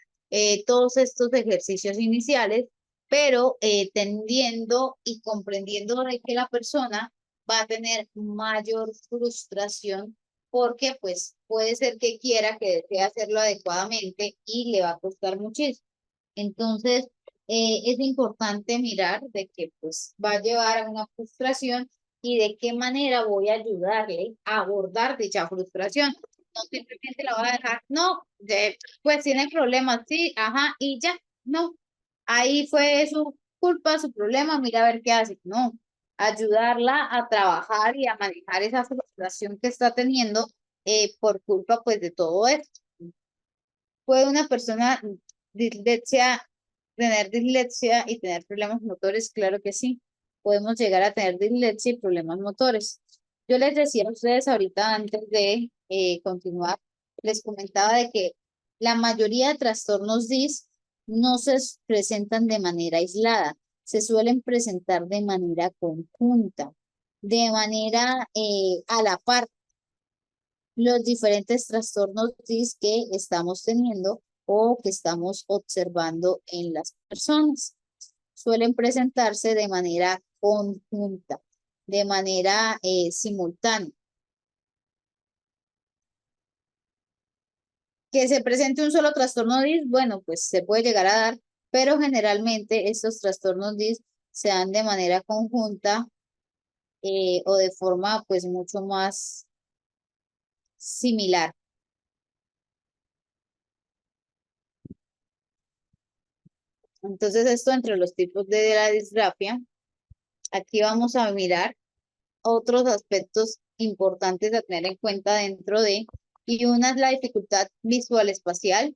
A: todos estos ejercicios iniciales, pero tendiendo y comprendiendo de que la persona va a tener mayor frustración porque pues puede ser que quiera, que desee hacerlo adecuadamente y le va a costar muchísimo. Entonces, es importante mirar de que pues va a llevar a una frustración y de qué manera voy a ayudarle a abordar dicha frustración. No simplemente la voy a dejar, no, pues tiene problemas, sí, ajá, y ya, no. Ahí fue su culpa, su problema, mira a ver qué hace. No, ayudarla a trabajar y a manejar esa frustración que está teniendo por culpa pues de todo esto. ¿Puede una persona dislexia tener dislexia y tener problemas motores? Claro que sí. Podemos llegar a tener dislexia y problemas motores. Yo les decía a ustedes ahorita antes de continuar, les comentaba de que la mayoría de trastornos DIS no se presentan de manera aislada, se suelen presentar de manera conjunta, de manera a la par los diferentes trastornos DIS que estamos teniendo o que estamos observando en las personas. Suelen presentarse de manera conjunta, de manera simultánea. Que se presente un solo trastorno DIS, bueno, pues se puede llegar a dar, pero generalmente estos trastornos DIS se dan de manera conjunta o de forma pues mucho más similar. Entonces, esto entre los tipos de la disgrafia, aquí vamos a mirar otros aspectos importantes a tener en cuenta dentro de, y una es la dificultad visual espacial,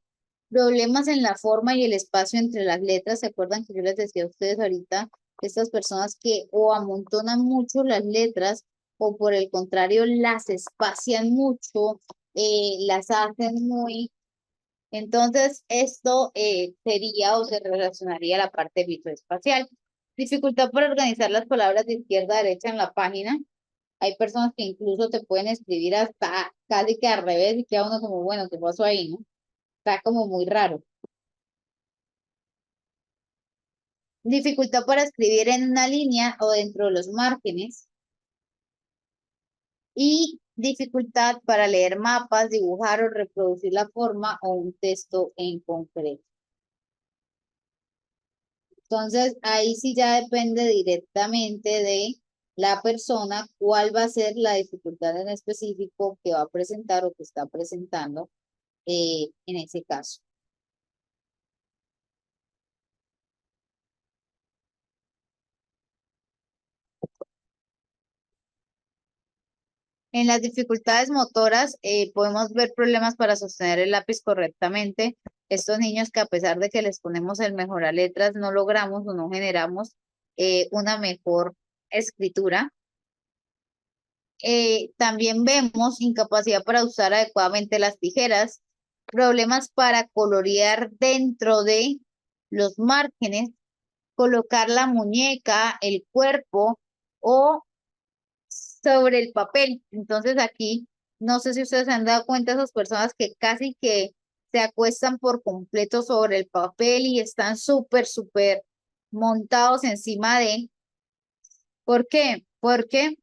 A: problemas en la forma y el espacio entre las letras. ¿Se acuerdan que yo les decía a ustedes ahorita, estas personas que o amontonan mucho las letras o por el contrario las espacian mucho, las hacen muy... Entonces, esto sería o se relacionaría a la parte visoespacial. Dificultad para organizar las palabras de izquierda a derecha en la página. Hay personas que incluso te pueden escribir hasta casi que al revés y queda uno como, bueno, ¿qué pasó ahí, no? Está como muy raro. Dificultad para escribir en una línea o dentro de los márgenes. Y dificultad para leer mapas, dibujar o reproducir la forma o un texto en concreto. Entonces, ahí sí ya depende directamente de la persona cuál va a ser la dificultad en específico que va a presentar o que está presentando en ese caso. En las dificultades motoras podemos ver problemas para sostener el lápiz correctamente. Estos niños que a pesar de que les ponemos el mejor a letras, no logramos o no generamos una mejor escritura. También vemos incapacidad para usar adecuadamente las tijeras, problemas para colorear dentro de los márgenes, colocar la muñeca, el cuerpo o sobre el papel. Entonces aquí, no sé si ustedes se han dado cuenta, esas personas que casi que se acuestan por completo sobre el papel y están súper, súper montados encima de... ¿Por qué? Porque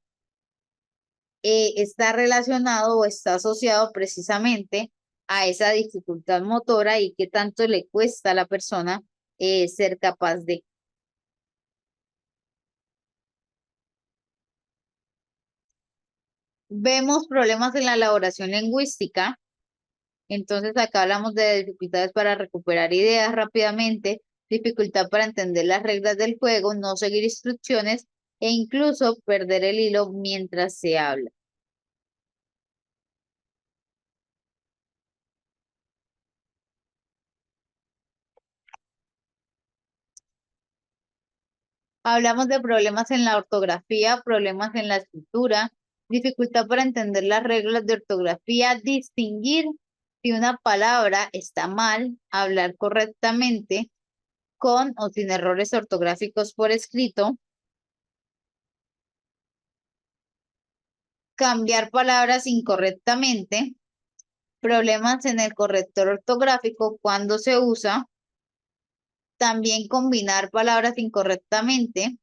A: está relacionado o está asociado precisamente a esa dificultad motora y qué tanto le cuesta a la persona ser capaz de. Vemos problemas en la elaboración lingüística. Entonces acá hablamos de dificultades para recuperar ideas rápidamente, dificultad para entender las reglas del juego, no seguir instrucciones e incluso perder el hilo mientras se habla. Hablamos de problemas en la ortografía, problemas en la escritura, dificultad para entender las reglas de ortografía, distinguir si una palabra está mal, hablar correctamente con o sin errores ortográficos por escrito, cambiar palabras incorrectamente, problemas en el corrector ortográfico cuando se usa, también combinar palabras incorrectamente,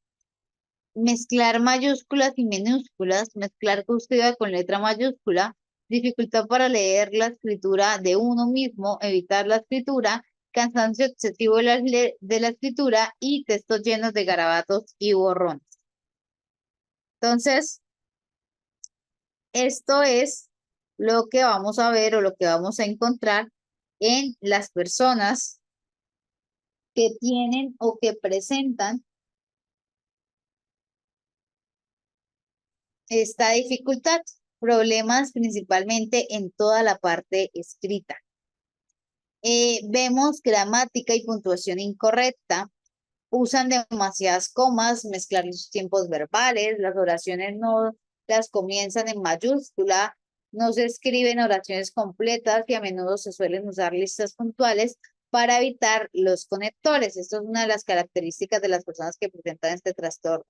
A: mezclar mayúsculas y minúsculas, mezclar cursiva con letra mayúscula, dificultad para leer la escritura de uno mismo, evitar la escritura, cansancio excesivo de la escritura y textos llenos de garabatos y borrones. Entonces, esto es lo que vamos a ver o lo que vamos a encontrar en las personas que tienen o que presentan esta dificultad, problemas principalmente en toda la parte escrita. Vemos gramática y puntuación incorrecta, usan demasiadas comas, mezclar los tiempos verbales, las oraciones no las comienzan en mayúscula, no se escriben oraciones completas y a menudo se suelen usar listas puntuales para evitar los conectores. Esto es una de las características de las personas que presentan este trastorno.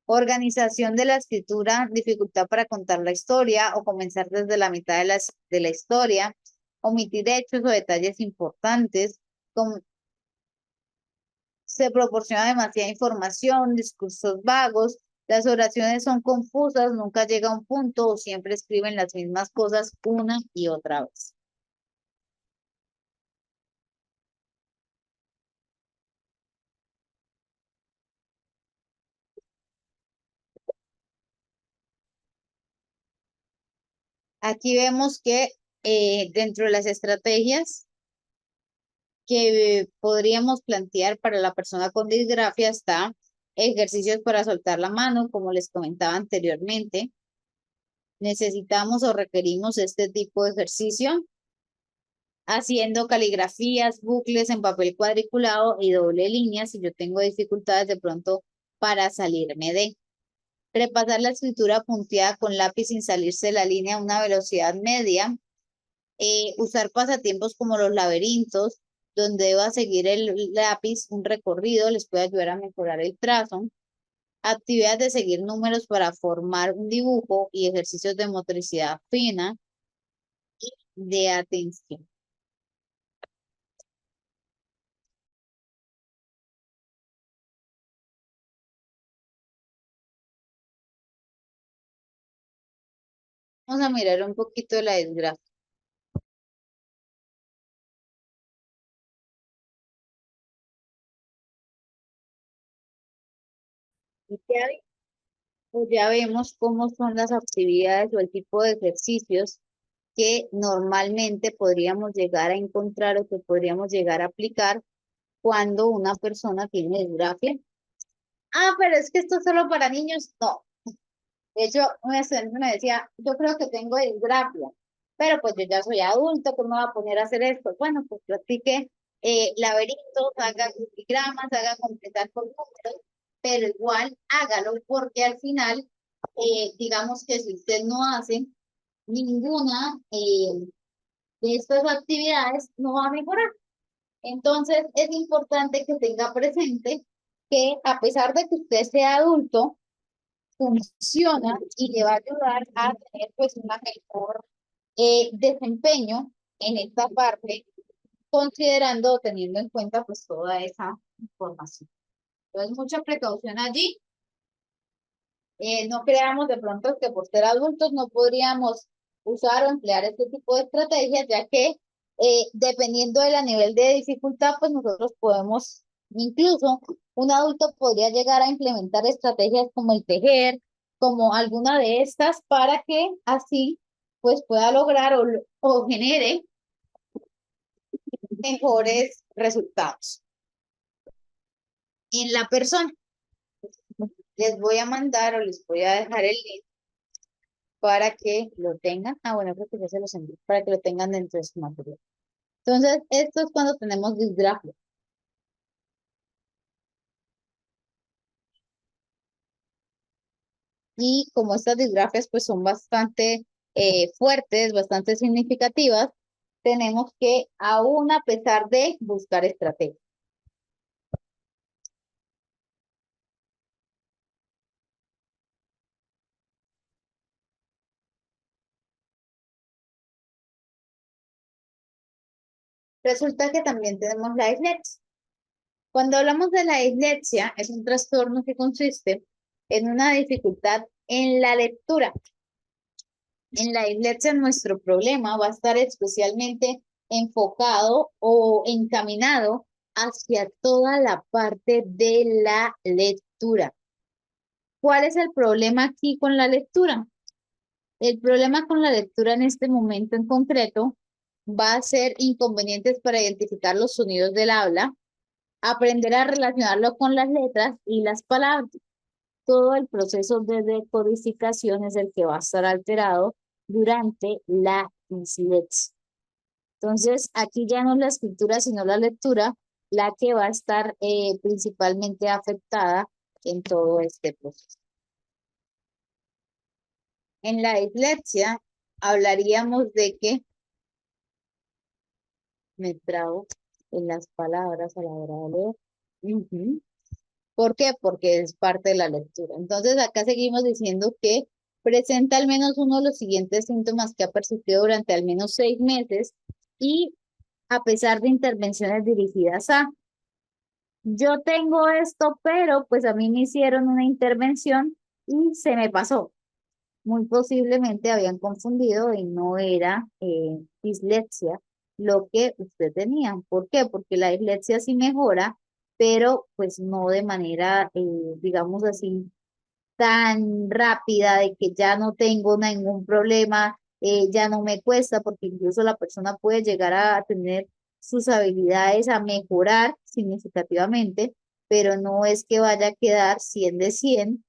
A: Organización de la escritura, dificultad para contar la historia o comenzar desde la mitad de la historia, omitir hechos o detalles importantes, se proporciona demasiada información, discursos vagos, las oraciones son confusas, nunca llega a un punto o siempre escriben las mismas cosas una y otra vez. Aquí vemos que dentro de las estrategias que podríamos plantear para la persona con disgrafia está ejercicios para soltar la mano, como les comentaba anteriormente. Necesitamos o requerimos este tipo de ejercicio, haciendo caligrafías, bucles en papel cuadriculado y doble línea si yo tengo dificultades de pronto para salirme de. Repasar la escritura punteada con lápiz sin salirse de la línea a una velocidad media. Usar pasatiempos como los laberintos, donde deba seguir el lápiz un recorrido, les puede ayudar a mejorar el trazo. Actividades de seguir números para formar un dibujo y ejercicios de motricidad fina y de atención. Vamos a mirar un poquito de la desgracia. Ya vemos cómo son las actividades o el tipo de ejercicios que normalmente podríamos llegar a encontrar o que podríamos llegar a aplicar cuando una persona tiene disgrafia. Ah, pero es que esto es solo para niños. No. De hecho, un estudiante me decía, yo creo que tengo disgrafia, pero pues yo ya soy adulto, ¿cómo me voy a poner a hacer esto? Bueno, pues practique laberintos, haga crucigramas, haga completar con números, pero igual hágalo porque al final, digamos que si usted no hace ninguna de estas actividades, no va a mejorar. Entonces, es importante que tenga presente que a pesar de que usted sea adulto, funciona y le va a ayudar a tener pues un mejor desempeño en esta parte, considerando o teniendo en cuenta pues toda esa información. Entonces, mucha precaución allí. No creamos de pronto que por ser adultos no podríamos usar o emplear este tipo de estrategias, ya que dependiendo del nivel de dificultad, pues nosotros podemos, incluso un adulto podría llegar a implementar estrategias como el tejer, como alguna de estas, para que así pues pueda lograr o genere mejores resultados en la persona. Les voy a mandar o les voy a dejar el link para que lo tengan. Ah, bueno, creo que ya se los envié, para que lo tengan dentro de su material. Entonces, esto es cuando tenemos disgrafia. y como estas disgrafias pues son bastante fuertes, bastante significativas, tenemos que aún a pesar de buscar estrategias. Resulta que también tenemos la dislexia. Cuando hablamos de la dislexia, es un trastorno que consiste en una dificultad en la lectura. En la dislexia, nuestro problema va a estar especialmente enfocado o encaminado hacia toda la parte de la lectura. ¿Cuál es el problema aquí con la lectura? El problema con la lectura en este momento en concreto va a ser inconvenientes para identificar los sonidos del habla, aprender a relacionarlo con las letras y las palabras. Todo el proceso de decodificación es el que va a estar alterado durante la dislexia. Entonces, aquí ya no es la escritura, sino la lectura, la que va a estar principalmente afectada en todo este proceso. En la dislexia hablaríamos de que me trago en las palabras a la hora de leer. Ujú. ¿Por qué? Porque es parte de la lectura. Entonces, acá seguimos diciendo que presenta al menos uno de los siguientes síntomas que ha persistido durante al menos 6 meses y a pesar de intervenciones dirigidas a, yo tengo esto, pero pues a mí me hicieron una intervención y se me pasó. Muy posiblemente habían confundido y no era dislexia lo que usted tenía. ¿Por qué? Porque la dislexia sí mejora, pero pues no de manera, digamos así, tan rápida de que ya no tengo ningún problema, ya no me cuesta, porque incluso la persona puede llegar a tener sus habilidades a mejorar significativamente, pero no es que vaya a quedar 100 de 100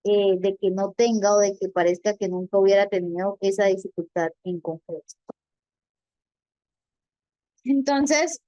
A: de que no tenga o de que parezca que nunca hubiera tenido esa dificultad en concreto. Entonces,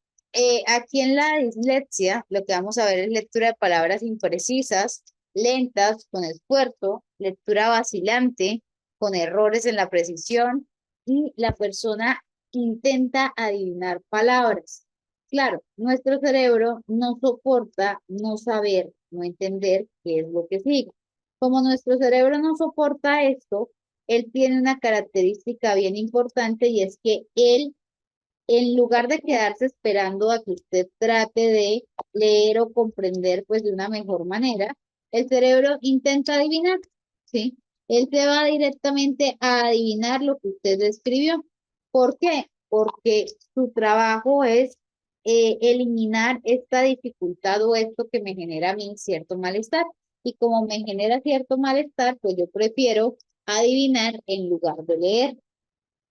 A: aquí en la dislexia, lo que vamos a ver es lectura de palabras imprecisas, lentas, con esfuerzo, lectura vacilante, con errores en la precisión, y la persona intenta adivinar palabras. Claro, nuestro cerebro no soporta no saber, no entender qué es lo que sigue. Como nuestro cerebro no soporta esto, él tiene una característica bien importante y es que él en lugar de quedarse esperando a que usted trate de leer o comprender pues de una mejor manera, el cerebro intenta adivinar, ¿sí? Él se va directamente a adivinar lo que usted escribió. ¿Por qué? Porque su trabajo es eliminar esta dificultad o esto que me genera a mí cierto malestar. Y como me genera cierto malestar, pues yo prefiero adivinar en lugar de leer.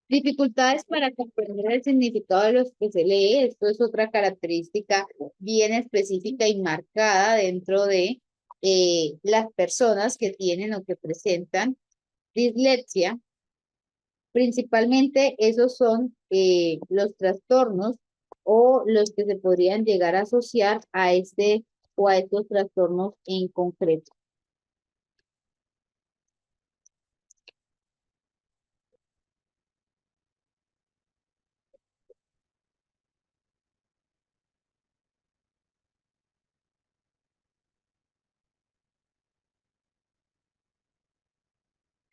A: Dificultades para comprender el significado de los que se lee. Esto es otra característica bien específica y marcada dentro de las personas que tienen o que presentan dislexia. Principalmente esos son los trastornos o los que se podrían llegar a asociar a este o a estos trastornos en concreto.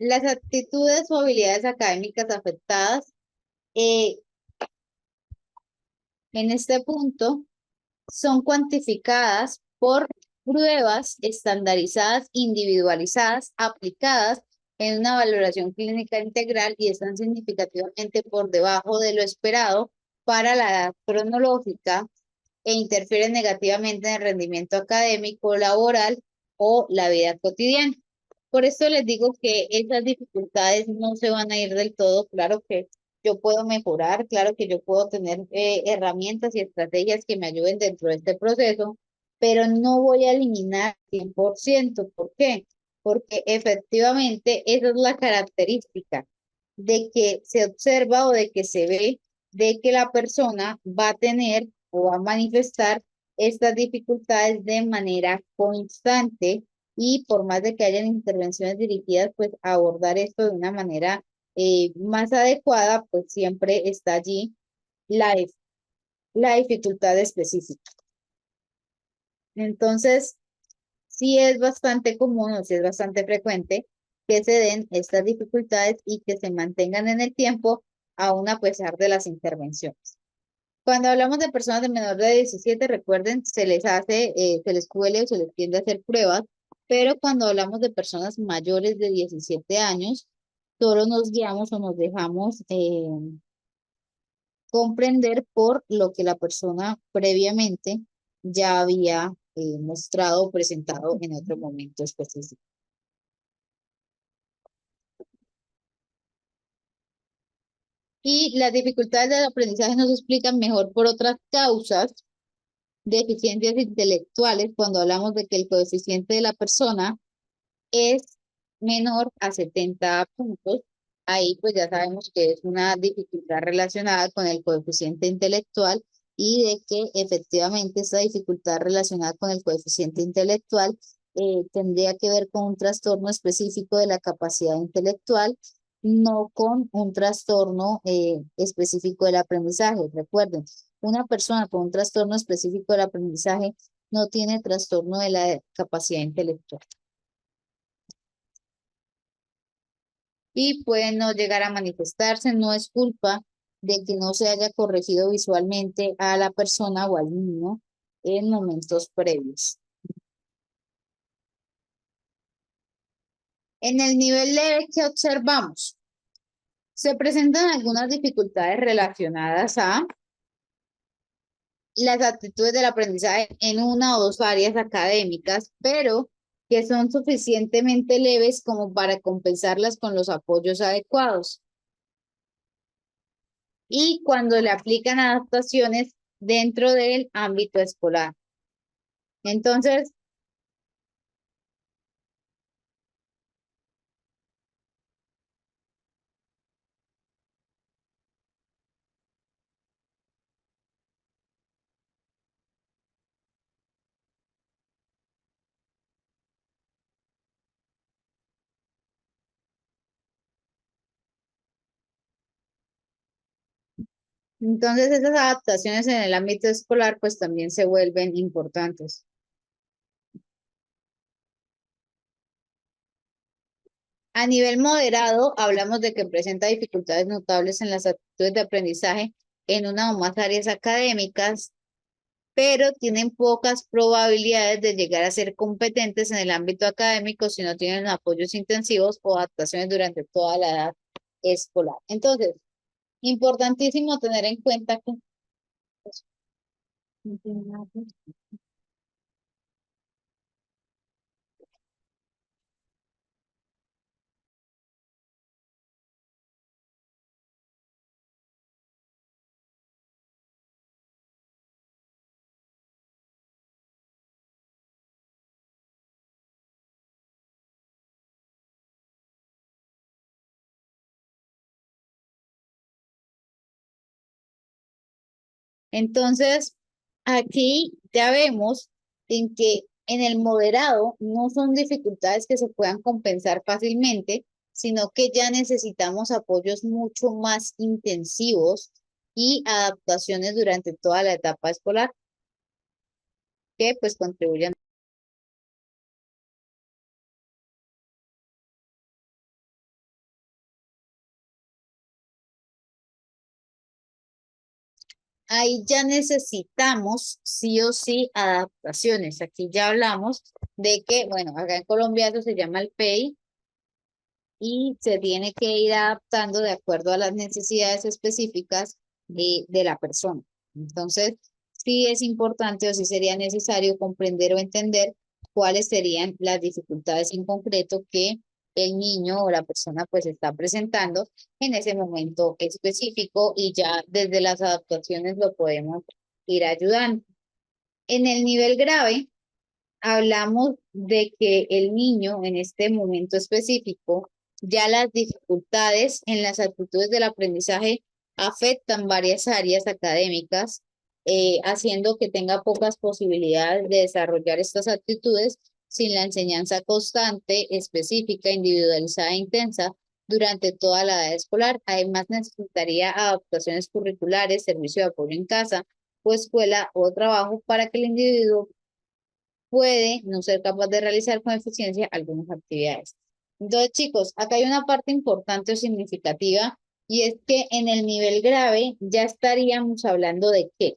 A: Las actitudes o habilidades académicas afectadas eh, en este punto son cuantificadas por pruebas estandarizadas, individualizadas, aplicadas en una valoración clínica integral y están significativamente por debajo de lo esperado para la edad cronológica e interfieren negativamente en el rendimiento académico, laboral o la vida cotidiana. Por eso les digo que esas dificultades no se van a ir del todo. Claro que yo puedo mejorar, claro que yo puedo tener herramientas y estrategias que me ayuden dentro de este proceso, pero no voy a eliminar 100%. ¿Por qué? Porque efectivamente esa es la característica de que se observa o de que se ve de que la persona va a tener o va a manifestar estas dificultades de manera constante y por más de que hayan intervenciones dirigidas, pues abordar esto de una manera más adecuada, pues siempre está allí la, la dificultad específica. Entonces, sí es bastante común o sí es bastante frecuente que se den estas dificultades y que se mantengan en el tiempo aún a pesar de las intervenciones. Cuando hablamos de personas de menor de 17, recuerden, se les hace, se les cuele o se les tiende a hacer pruebas, pero cuando hablamos de personas mayores de 17 años, solo nos guiamos o nos dejamos comprender por lo que la persona previamente ya había mostrado o presentado en otro momento específico. Y las dificultades del aprendizaje nos explican mejor por otras causas, deficiencias intelectuales, cuando hablamos de que el coeficiente de la persona es menor a 70 puntos. Ahí pues ya sabemos que es una dificultad relacionada con el coeficiente intelectual y de que efectivamente esa dificultad relacionada con el coeficiente intelectual tendría que ver con un trastorno específico de la capacidad intelectual, no con un trastorno específico del aprendizaje. Recuerden, una persona con un trastorno específico del aprendizaje no tiene trastorno de la capacidad intelectual. Y puede no llegar a manifestarse, no es culpa de que no se haya corregido visualmente a la persona o al niño en momentos previos. En el nivel leve que observamos, se presentan algunas dificultades relacionadas a las actitudes del aprendizaje en una o dos áreas académicas, pero que son suficientemente leves como para compensarlas con los apoyos adecuados. Y cuando le aplican adaptaciones dentro del ámbito escolar. Entonces, entonces esas adaptaciones en el ámbito escolar pues también se vuelven importantes. A nivel moderado, hablamos de que presenta dificultades notables en las actitudes de aprendizaje en una o más áreas académicas, pero tienen pocas probabilidades de llegar a ser competentes en el ámbito académico si no tienen apoyos intensivos o adaptaciones durante toda la edad escolar. Entonces, importantísimo tener en cuenta que entonces, aquí ya vemos en que en el moderado no son dificultades que se puedan compensar fácilmente, sino que ya necesitamos apoyos mucho más intensivos y adaptaciones durante toda la etapa escolar que pues contribuyan. Ahí ya necesitamos sí o sí adaptaciones. Aquí ya hablamos de que, bueno, acá en Colombia eso se llama el PEI, y se tiene que ir adaptando de acuerdo a las necesidades específicas de la persona. Entonces, sí es importante o sí sería necesario comprender o entender cuáles serían las dificultades en concreto que el niño o la persona pues está presentando en ese momento específico y ya desde las adaptaciones lo podemos ir ayudando. En el nivel grave, hablamos de que el niño en este momento específico, ya las dificultades en las actitudes del aprendizaje afectan varias áreas académicas, haciendo que tenga pocas posibilidades de desarrollar estas actitudes sin la enseñanza constante, específica, individualizada e intensa durante toda la edad escolar. Además, necesitaría adaptaciones curriculares, servicio de apoyo en casa o escuela o trabajo para que el individuo puede no ser capaz de realizar con eficiencia algunas actividades. Entonces, chicos, acá hay una parte importante o significativa y es que en el nivel grave ya estaríamos hablando de qué.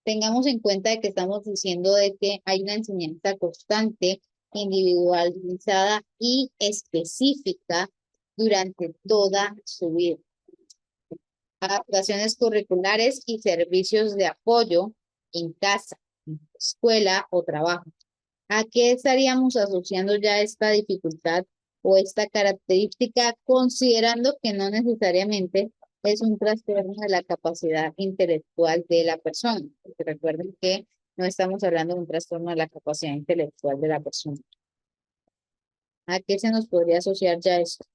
A: Tengamos en cuenta de que estamos diciendo de que hay una enseñanza constante, individualizada y específica durante toda su vida. Adaptaciones curriculares y servicios de apoyo en casa, en escuela o trabajo. ¿A qué estaríamos asociando ya esta dificultad o esta característica, considerando que no necesariamente es un trastorno de la capacidad intelectual de la persona? Porque recuerden que no estamos hablando de un trastorno de la capacidad intelectual de la persona. ¿A qué se nos podría asociar ya esto?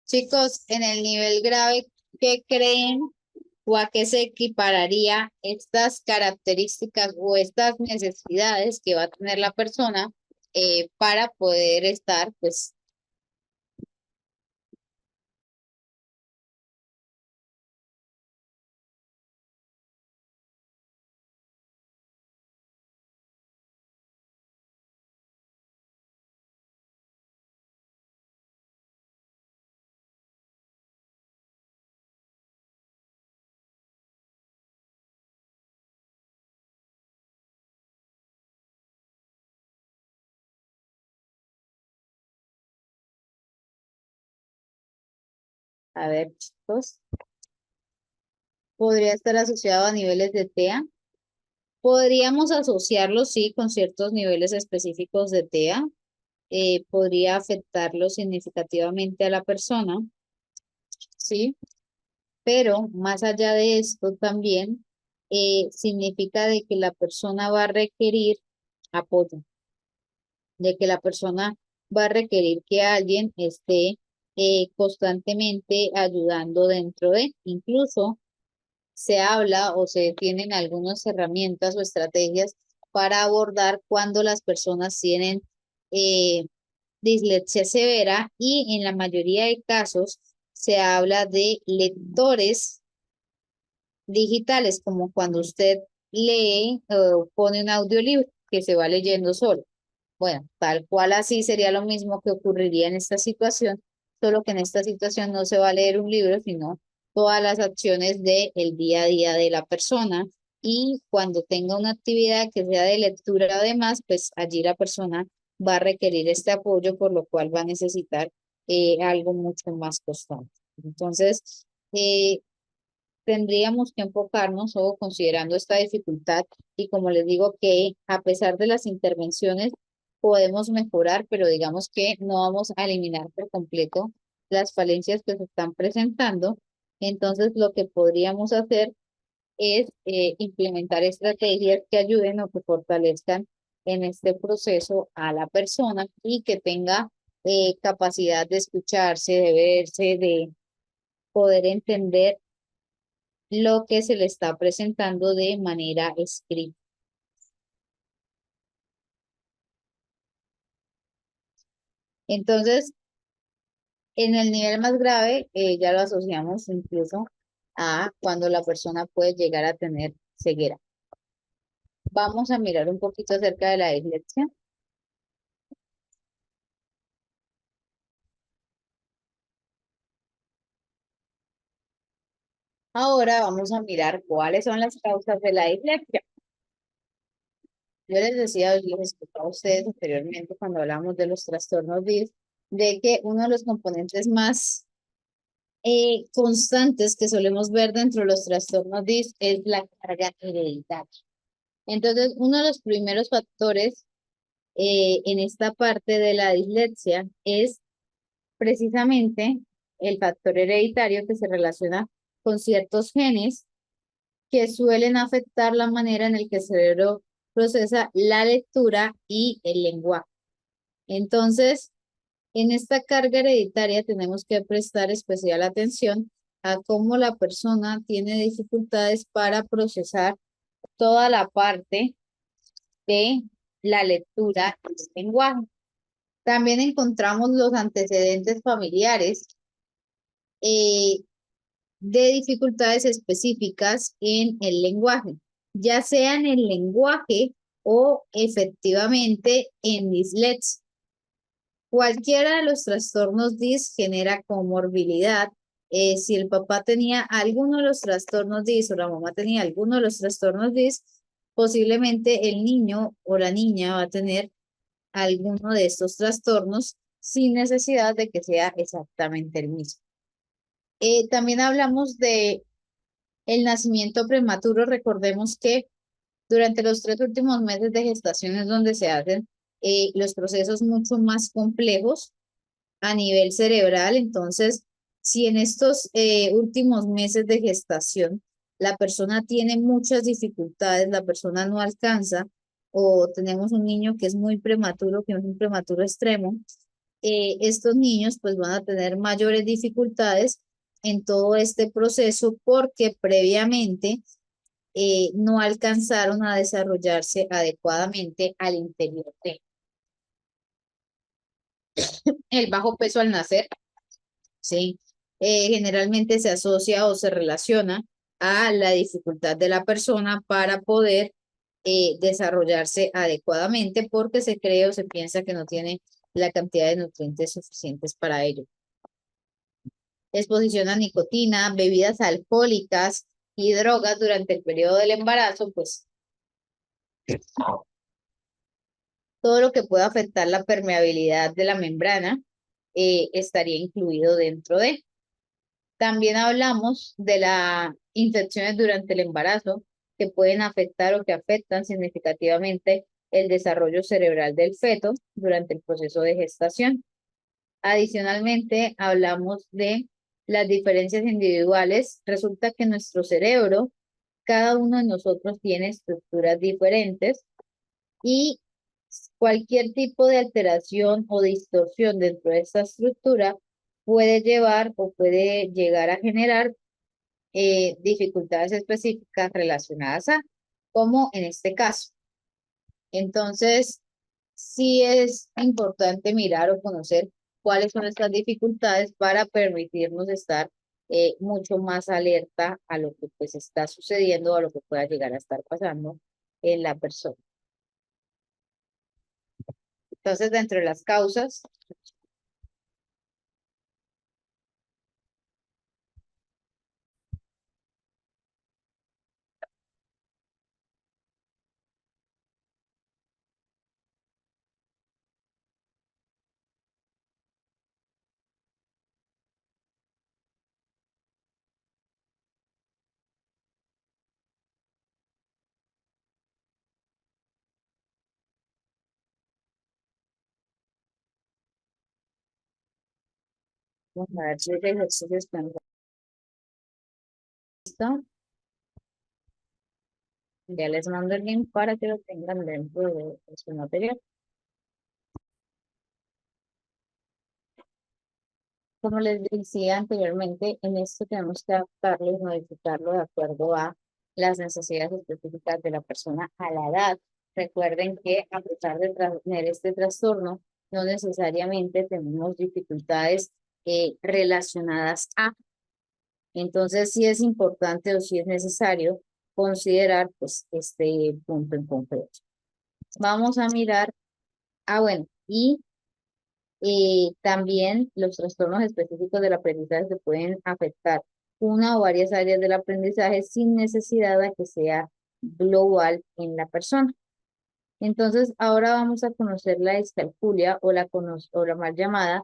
A: Chicos, en el nivel grave, ¿qué creen o a qué se equipararía estas características o estas necesidades que va a tener la persona para poder estar, pues, a ver, chicos, podría estar asociado a niveles de TEA. Podríamos asociarlo, sí, con ciertos niveles específicos de TEA. Podría afectarlo significativamente a la persona, sí, pero más allá de esto también significa de que la persona va a requerir apoyo, de que la persona va a requerir que alguien esté constantemente ayudando dentro de, incluso se habla o se tienen algunas herramientas o estrategias para abordar cuando las personas tienen dislexia severa y en la mayoría de casos se habla de lectores digitales, como cuando usted lee o pone un audiolibro que se va leyendo solo. Bueno, tal cual así sería lo mismo que ocurriría en esta situación, solo que en esta situación no se va a leer un libro, sino todas las acciones del día a día de la persona. Y cuando tenga una actividad que sea de lectura además, pues allí la persona va a requerir este apoyo, por lo cual va a necesitar algo mucho más constante. Entonces, tendríamos que enfocarnos o considerando esta dificultad y como les digo que a pesar de las intervenciones podemos mejorar, pero digamos que no vamos a eliminar por completo las falencias que se están presentando. Entonces lo que podríamos hacer es implementar estrategias que ayuden o que fortalezcan en este proceso a la persona y que tenga capacidad de escucharse, de verse, de poder entender lo que se le está presentando de manera escrita. Entonces, en el nivel más grave, ya lo asociamos incluso a cuando la persona puede llegar a tener ceguera. Vamos a mirar un poquito acerca de la dislexia. Ahora vamos a mirar cuáles son las causas de la dislexia. Yo les decía, les explicaba a ustedes anteriormente cuando hablamos de los trastornos DIS, de que uno de los componentes más constantes que solemos ver dentro de los trastornos DIS es la carga hereditaria. Entonces, uno de los primeros factores en esta parte de la dislexia es precisamente el factor hereditario que se relaciona con ciertos genes que suelen afectar la manera en la que el cerebro procesa la lectura y el lenguaje. Entonces, en esta carga hereditaria tenemos que prestar especial atención a cómo la persona tiene dificultades para procesar toda la parte de la lectura y el lenguaje. También encontramos los antecedentes familiares eh, de dificultades específicas en el lenguaje, ya sea en el lenguaje o efectivamente en dislexia. Cualquiera de los trastornos DIS genera comorbilidad. Si el papá tenía alguno de los trastornos DIS o la mamá tenía alguno de los trastornos DIS, posiblemente el niño o la niña va a tener alguno de estos trastornos sin necesidad de que sea exactamente el mismo. También hablamos de el nacimiento prematuro. Recordemos que durante los 3 últimos meses de gestación es donde se hacen los procesos mucho más complejos a nivel cerebral. Entonces, si en estos últimos meses de gestación la persona tiene muchas dificultades, la persona no alcanza, o tenemos un niño que es muy prematuro, que es un prematuro extremo, estos niños pues van a tener mayores dificultades en todo este proceso porque previamente no alcanzaron a desarrollarse adecuadamente al interior de el bajo peso al nacer. ¿Sí? Generalmente se asocia o se relaciona a la dificultad de la persona para poder desarrollarse adecuadamente porque se cree o se piensa que no tiene la cantidad de nutrientes suficientes para ello. Exposición a nicotina, bebidas alcohólicas y drogas durante el periodo del embarazo, pues todo lo que pueda afectar la permeabilidad de la membrana estaría incluido dentro de. También hablamos de las infecciones durante el embarazo que pueden afectar o que afectan significativamente el desarrollo cerebral del feto durante el proceso de gestación. Adicionalmente, hablamos de las diferencias individuales. Resulta que nuestro cerebro, cada uno de nosotros tiene estructuras diferentes y cualquier tipo de alteración o distorsión dentro de esta estructura puede llevar o puede llegar a generar dificultades específicas relacionadas a, como en este caso. Entonces, sí es importante mirar o conocer cuáles son estas dificultades para permitirnos estar mucho más alerta a lo que pues está sucediendo o a lo que pueda llegar a estar pasando en la persona. Entonces, dentro de las causas, vamos a ver si hay ejercicios que han visto. Ya les mando el link para que lo tengan dentro de su material. como les decía anteriormente, en esto tenemos que adaptarlo y modificarlo de acuerdo a las necesidades específicas de la persona a la edad. Recuerden que a pesar de tener este trastorno, no necesariamente tenemos dificultades relacionadas a. Entonces, sí es importante o sí es necesario considerar pues este punto en concreto. Vamos a mirar, bueno, y también los trastornos específicos del aprendizaje se pueden afectar una o varias áreas del aprendizaje sin necesidad de que sea global en la persona. Entonces, ahora vamos a conocer la discalculia o la mal llamada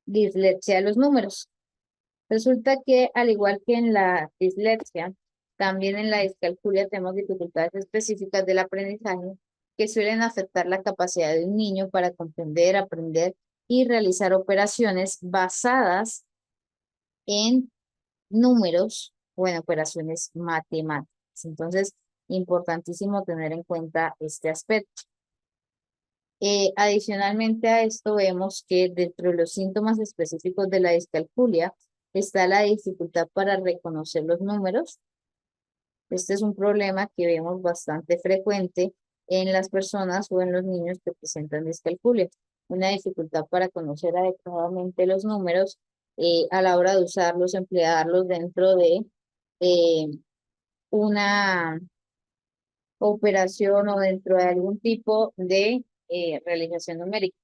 A: dislexia de los números. Resulta que, al igual que en la dislexia, también en la discalculia tenemos dificultades específicas del aprendizaje que suelen afectar la capacidad de un niño para comprender, aprender y realizar operaciones basadas en números o en operaciones matemáticas. Entonces, importantísimo tener en cuenta este aspecto. Adicionalmente a esto, vemos que dentro de los síntomas específicos de la discalculia está la dificultad para reconocer los números. Este es un problema que vemos bastante frecuente en las personas o en los niños que presentan discalculia. Una dificultad para conocer adecuadamente los números a la hora de usarlos, emplearlos dentro de eh, una operación o dentro de algún tipo de realización numérica.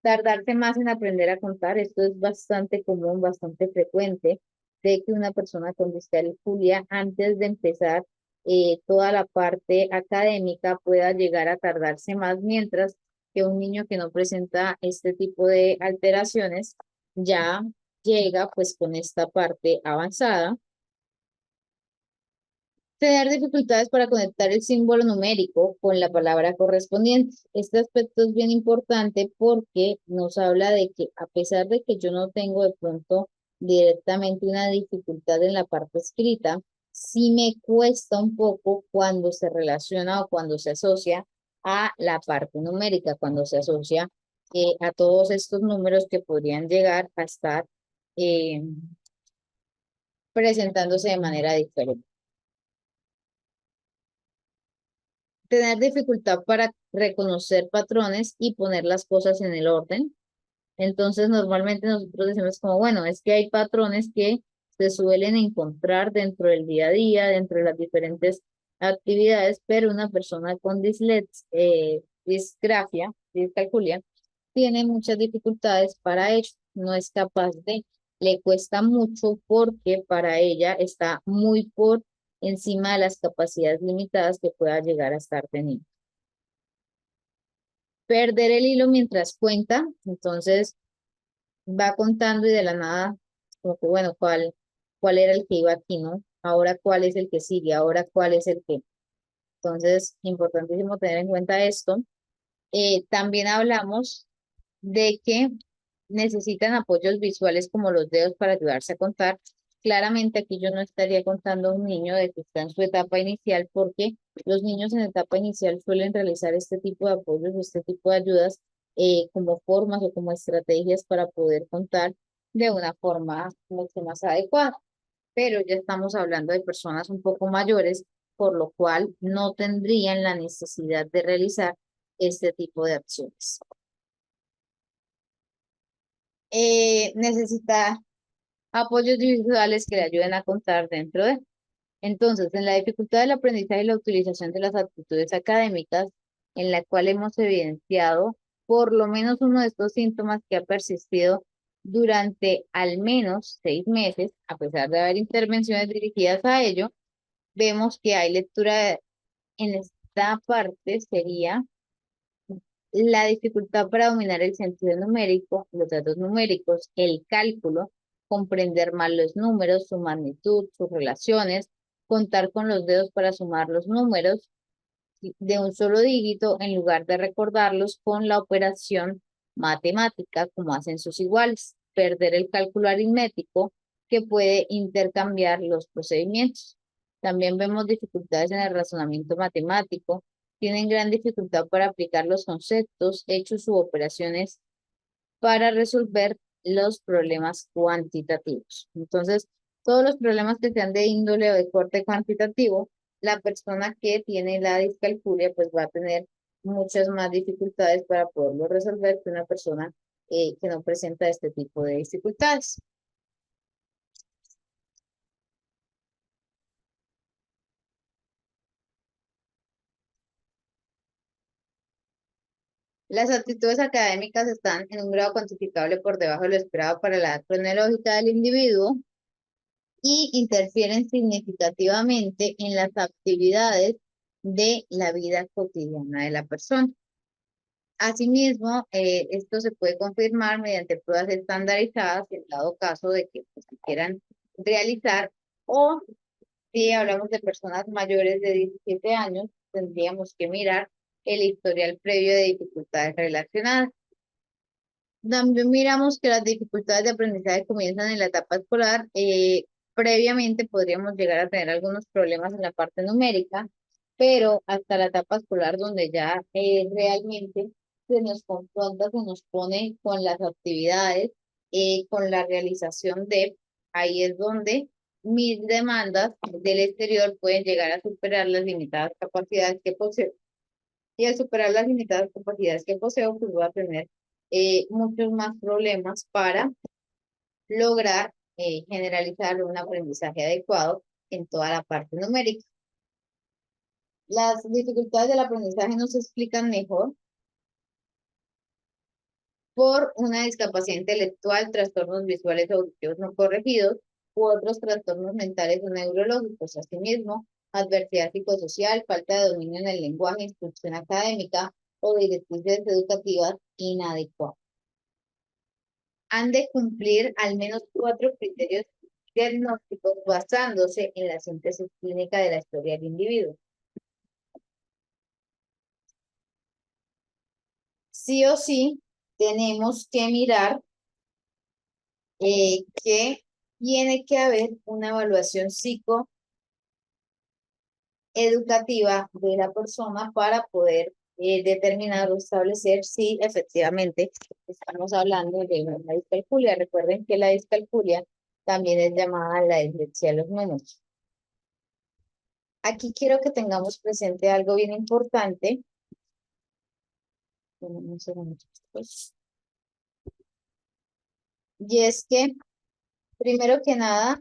A: Tardarse más en aprender a contar, esto es bastante común, bastante frecuente, de que una persona con discalculia antes de empezar toda la parte académica pueda llegar a tardarse más, mientras que un niño que no presenta este tipo de alteraciones ya llega pues con esta parte avanzada. Tener dificultades para conectar el símbolo numérico con la palabra correspondiente. Este aspecto es bien importante porque nos habla de que a pesar de que yo no tengo de pronto directamente una dificultad en la parte escrita, sí me cuesta un poco cuando se relaciona o cuando se asocia a la parte numérica, cuando se asocia a todos estos números que podrían llegar a estar eh, presentándose de manera diferente. Tener dificultad para reconocer patrones y poner las cosas en el orden. Entonces, normalmente nosotros decimos como, bueno, es que hay patrones que se suelen encontrar dentro del día a día, dentro de las diferentes actividades, pero una persona con disgrafia, discalculia, tiene muchas dificultades para ello, no es capaz de, le cuesta mucho porque para ella está muy por encima de las capacidades limitadas que pueda llegar a estar teniendo. Perder el hilo mientras cuenta, entonces va contando y de la nada, como que bueno, ¿cuál era el que iba aquí, no? Ahora, ¿cuál es el que sigue? Ahora, ¿cuál es el que? Entonces, importantísimo tener en cuenta esto. También hablamos de que necesitan apoyos visuales como los dedos para ayudarse a contar. Claramente aquí yo no estaría contando a un niño de que está en su etapa inicial, porque los niños en etapa inicial suelen realizar este tipo de apoyos, este tipo de ayudas como formas o como estrategias para poder contar de una forma mucho más adecuada. Pero ya estamos hablando de personas un poco mayores, por lo cual no tendrían la necesidad de realizar este tipo de acciones. Necesita apoyos visuales que le ayuden a contar dentro de. Entonces, en la dificultad del aprendizaje y la utilización de las actitudes académicas, en la cual hemos evidenciado por lo menos uno de estos síntomas que ha persistido durante al menos 6 meses, a pesar de haber intervenciones dirigidas a ello, vemos que hay lectura en esta parte sería la dificultad para dominar el sentido numérico, los datos numéricos, el cálculo, comprender mal los números, su magnitud, sus relaciones, contar con los dedos para sumar los números de un solo dígito en lugar de recordarlos con la operación matemática como hacen sus iguales, perder el cálculo aritmético que puede intercambiar los procedimientos. También vemos dificultades en el razonamiento matemático, tienen gran dificultad para aplicar los conceptos, hechos u operaciones para resolver los problemas cuantitativos. Entonces, todos los problemas que sean de índole o de corte cuantitativo, la persona que tiene la discalculia pues va a tener muchas más dificultades para poderlo resolver que una persona que no presenta este tipo de dificultades. Las aptitudes académicas están en un grado cuantificable por debajo de lo esperado para la edad cronológica del individuo y interfieren significativamente en las actividades de la vida cotidiana de la persona. Asimismo, esto se puede confirmar mediante pruebas estandarizadas en dado caso de que pues, se quieran realizar, o si hablamos de personas mayores de 17 años, tendríamos que mirar el historial previo de dificultades relacionadas. También miramos que las dificultades de aprendizaje comienzan en la etapa escolar. Previamente podríamos llegar a tener algunos problemas en la parte numérica, pero hasta la etapa escolar donde ya realmente se nos confronta, se nos pone con las actividades, con la realización de, ahí es donde mis demandas del exterior pueden llegar a superar las limitadas capacidades que poseo. Y al superar las limitadas capacidades que poseo, pues voy a tener muchos más problemas para lograr generalizar un aprendizaje adecuado en toda la parte numérica. Las dificultades del aprendizaje nos explican mejor por una discapacidad intelectual, trastornos visuales o auditivos no corregidos u otros trastornos mentales o neurológicos. Asimismo, adversidad psicosocial, falta de dominio en el lenguaje, instrucción académica o directrices educativas inadecuadas. Han de cumplir al menos 4 criterios diagnósticos basándose en la síntesis clínica de la historia del individuo. Sí o sí, tenemos que mirar que tiene que haber una evaluación psicoeducativa de la persona para poder determinar o establecer si efectivamente estamos hablando de una discalculia. Recuerden que la discalculia también es llamada la dislexia de los números. Aquí quiero que tengamos presente algo bien importante. Un segundo, pues. Y es que, primero que nada,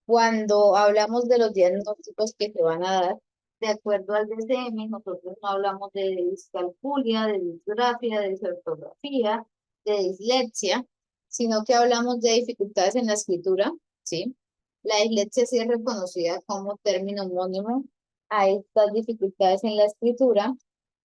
A: cuando hablamos de los diagnósticos que se van a dar, de acuerdo al DSM, nosotros no hablamos de discalculia, de disgrafia, de disortografía, de dislexia, sino que hablamos de dificultades en la escritura, ¿sí? La dislexia sí es reconocida como término homónimo a estas dificultades en la escritura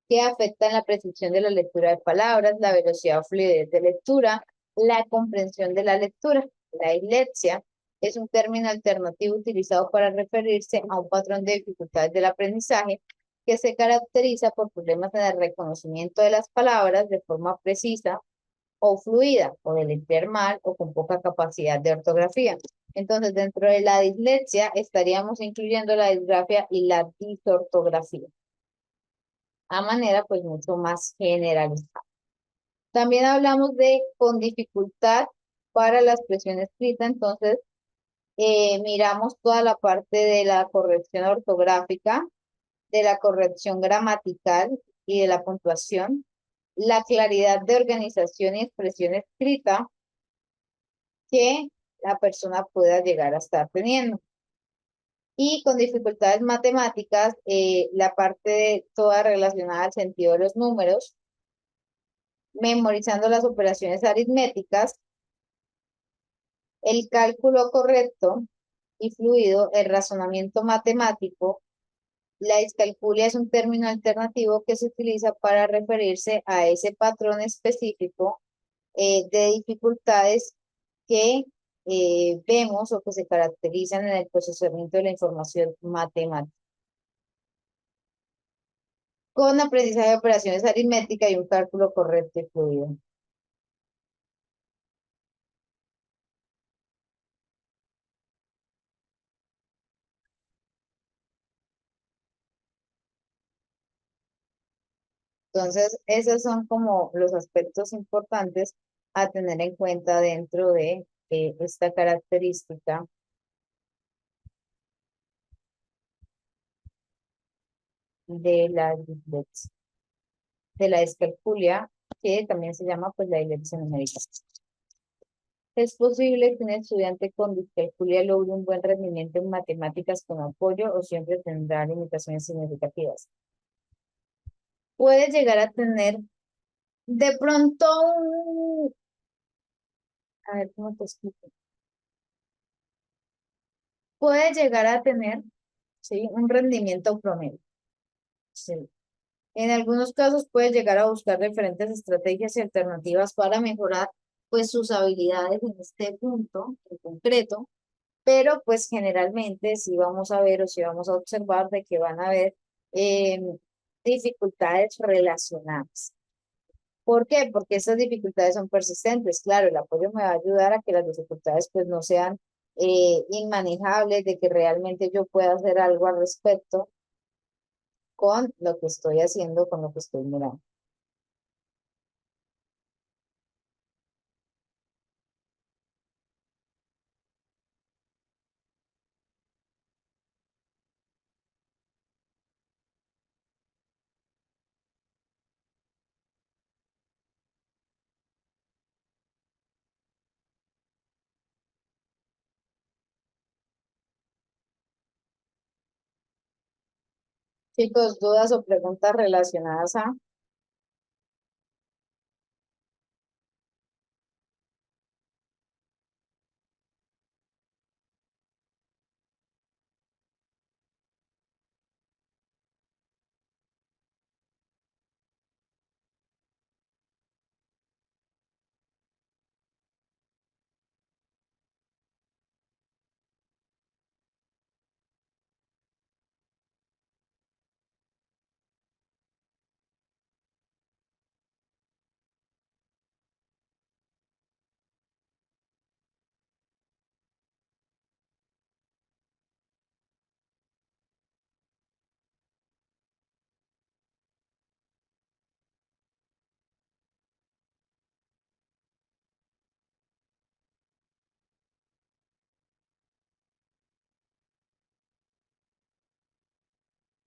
A: que afectan la precisión de la lectura de palabras, la velocidad o fluidez de lectura, la comprensión de la lectura. La dislexia es un término alternativo utilizado para referirse a un patrón de dificultades del aprendizaje que se caracteriza por problemas en el reconocimiento de las palabras de forma precisa o fluida, o de leer mal o con poca capacidad de ortografía. Entonces, dentro de la dislexia estaríamos incluyendo la disgrafia y la disortografía a manera pues mucho más generalizada. También hablamos de con dificultad para la expresión escrita, entonces miramos toda la parte de la corrección ortográfica, de la corrección gramatical y de la puntuación, la claridad de organización y expresión escrita que la persona pueda llegar a estar teniendo. Y con dificultades matemáticas, la parte de toda relacionada al sentido de los números, memorizando las operaciones aritméticas, el cálculo correcto y fluido, el razonamiento matemático. La discalculia es un término alternativo que se utiliza para referirse a ese patrón específico de dificultades que vemos o que se caracterizan en el procesamiento de la información matemática. Con aprendizaje de operaciones aritméticas y un cálculo correcto y fluido. Entonces, esos son como los aspectos importantes a tener en cuenta dentro de esta característica de la dislexia, de la descalculia, que también se llama pues la dislexia numérica. Es posible que un estudiante con discalculia logre un buen rendimiento en matemáticas con apoyo o siempre tendrá limitaciones significativas. Puede llegar a tener de pronto a ver cómo te explico. Puede llegar a tener, ¿sí? Un rendimiento promedio. Sí. En algunos casos puede llegar a buscar diferentes estrategias y alternativas para mejorar pues sus habilidades en este punto en concreto, pero pues generalmente sí vamos a ver o sí vamos a observar de que van a haber eh, dificultades relacionadas. ¿Por qué? Porque esas dificultades son persistentes. Claro, el apoyo me va a ayudar a que las dificultades pues no sean inmanejables, de que realmente yo pueda hacer algo al respecto con lo que estoy haciendo, con lo que estoy mirando. Chicos, dudas o preguntas relacionadas a...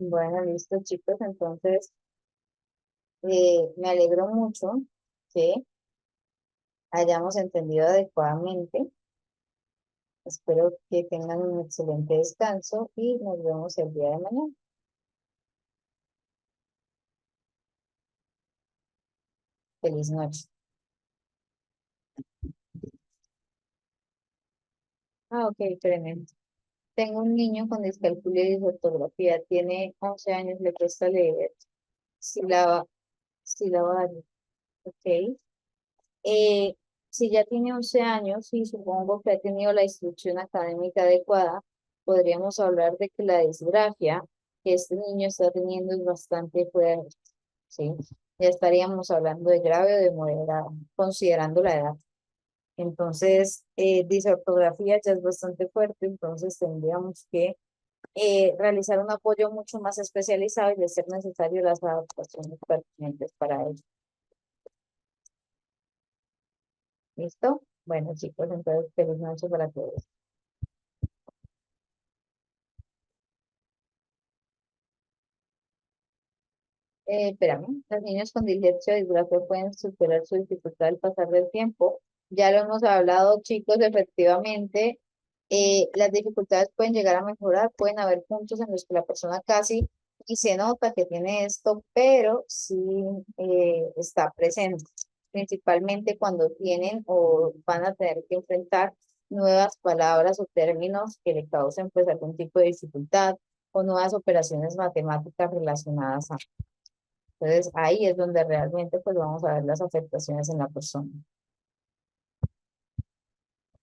A: Bueno, listo, chicos. Entonces, me alegro mucho que hayamos entendido adecuadamente. Espero que tengan un excelente descanso y nos vemos el día de mañana. Feliz noche. Ah, ok, tremendo. Tengo un niño con discalculia y disortografía. Tiene 11 años, le cuesta leer. Sílaba, silabario. Ok. Eh, si ya tiene 11 años y supongo que ha tenido la instrucción académica adecuada, podríamos hablar de que la disgrafia que este niño está teniendo es bastante fuerte, ¿sí? Ya estaríamos hablando de grave o de moderado, considerando la edad. Entonces, disortografía ya es bastante fuerte, entonces tendríamos que realizar un apoyo mucho más especializado y de ser necesario las adaptaciones pertinentes para ello. ¿Listo? Bueno, chicos, entonces feliz noche para todos. Espérame, los niños con dislexia o disgrafia pueden superar su dificultad al pasar del tiempo. Ya lo hemos hablado, chicos, efectivamente, las dificultades pueden llegar a mejorar, pueden haber puntos en los que la persona casi y se nota que tiene esto, pero sí está presente, principalmente cuando tienen o van a tener que enfrentar nuevas palabras o términos que le causen pues algún tipo de dificultad o nuevas operaciones matemáticas relacionadas a. Entonces ahí es donde realmente pues vamos a ver las afectaciones en la persona.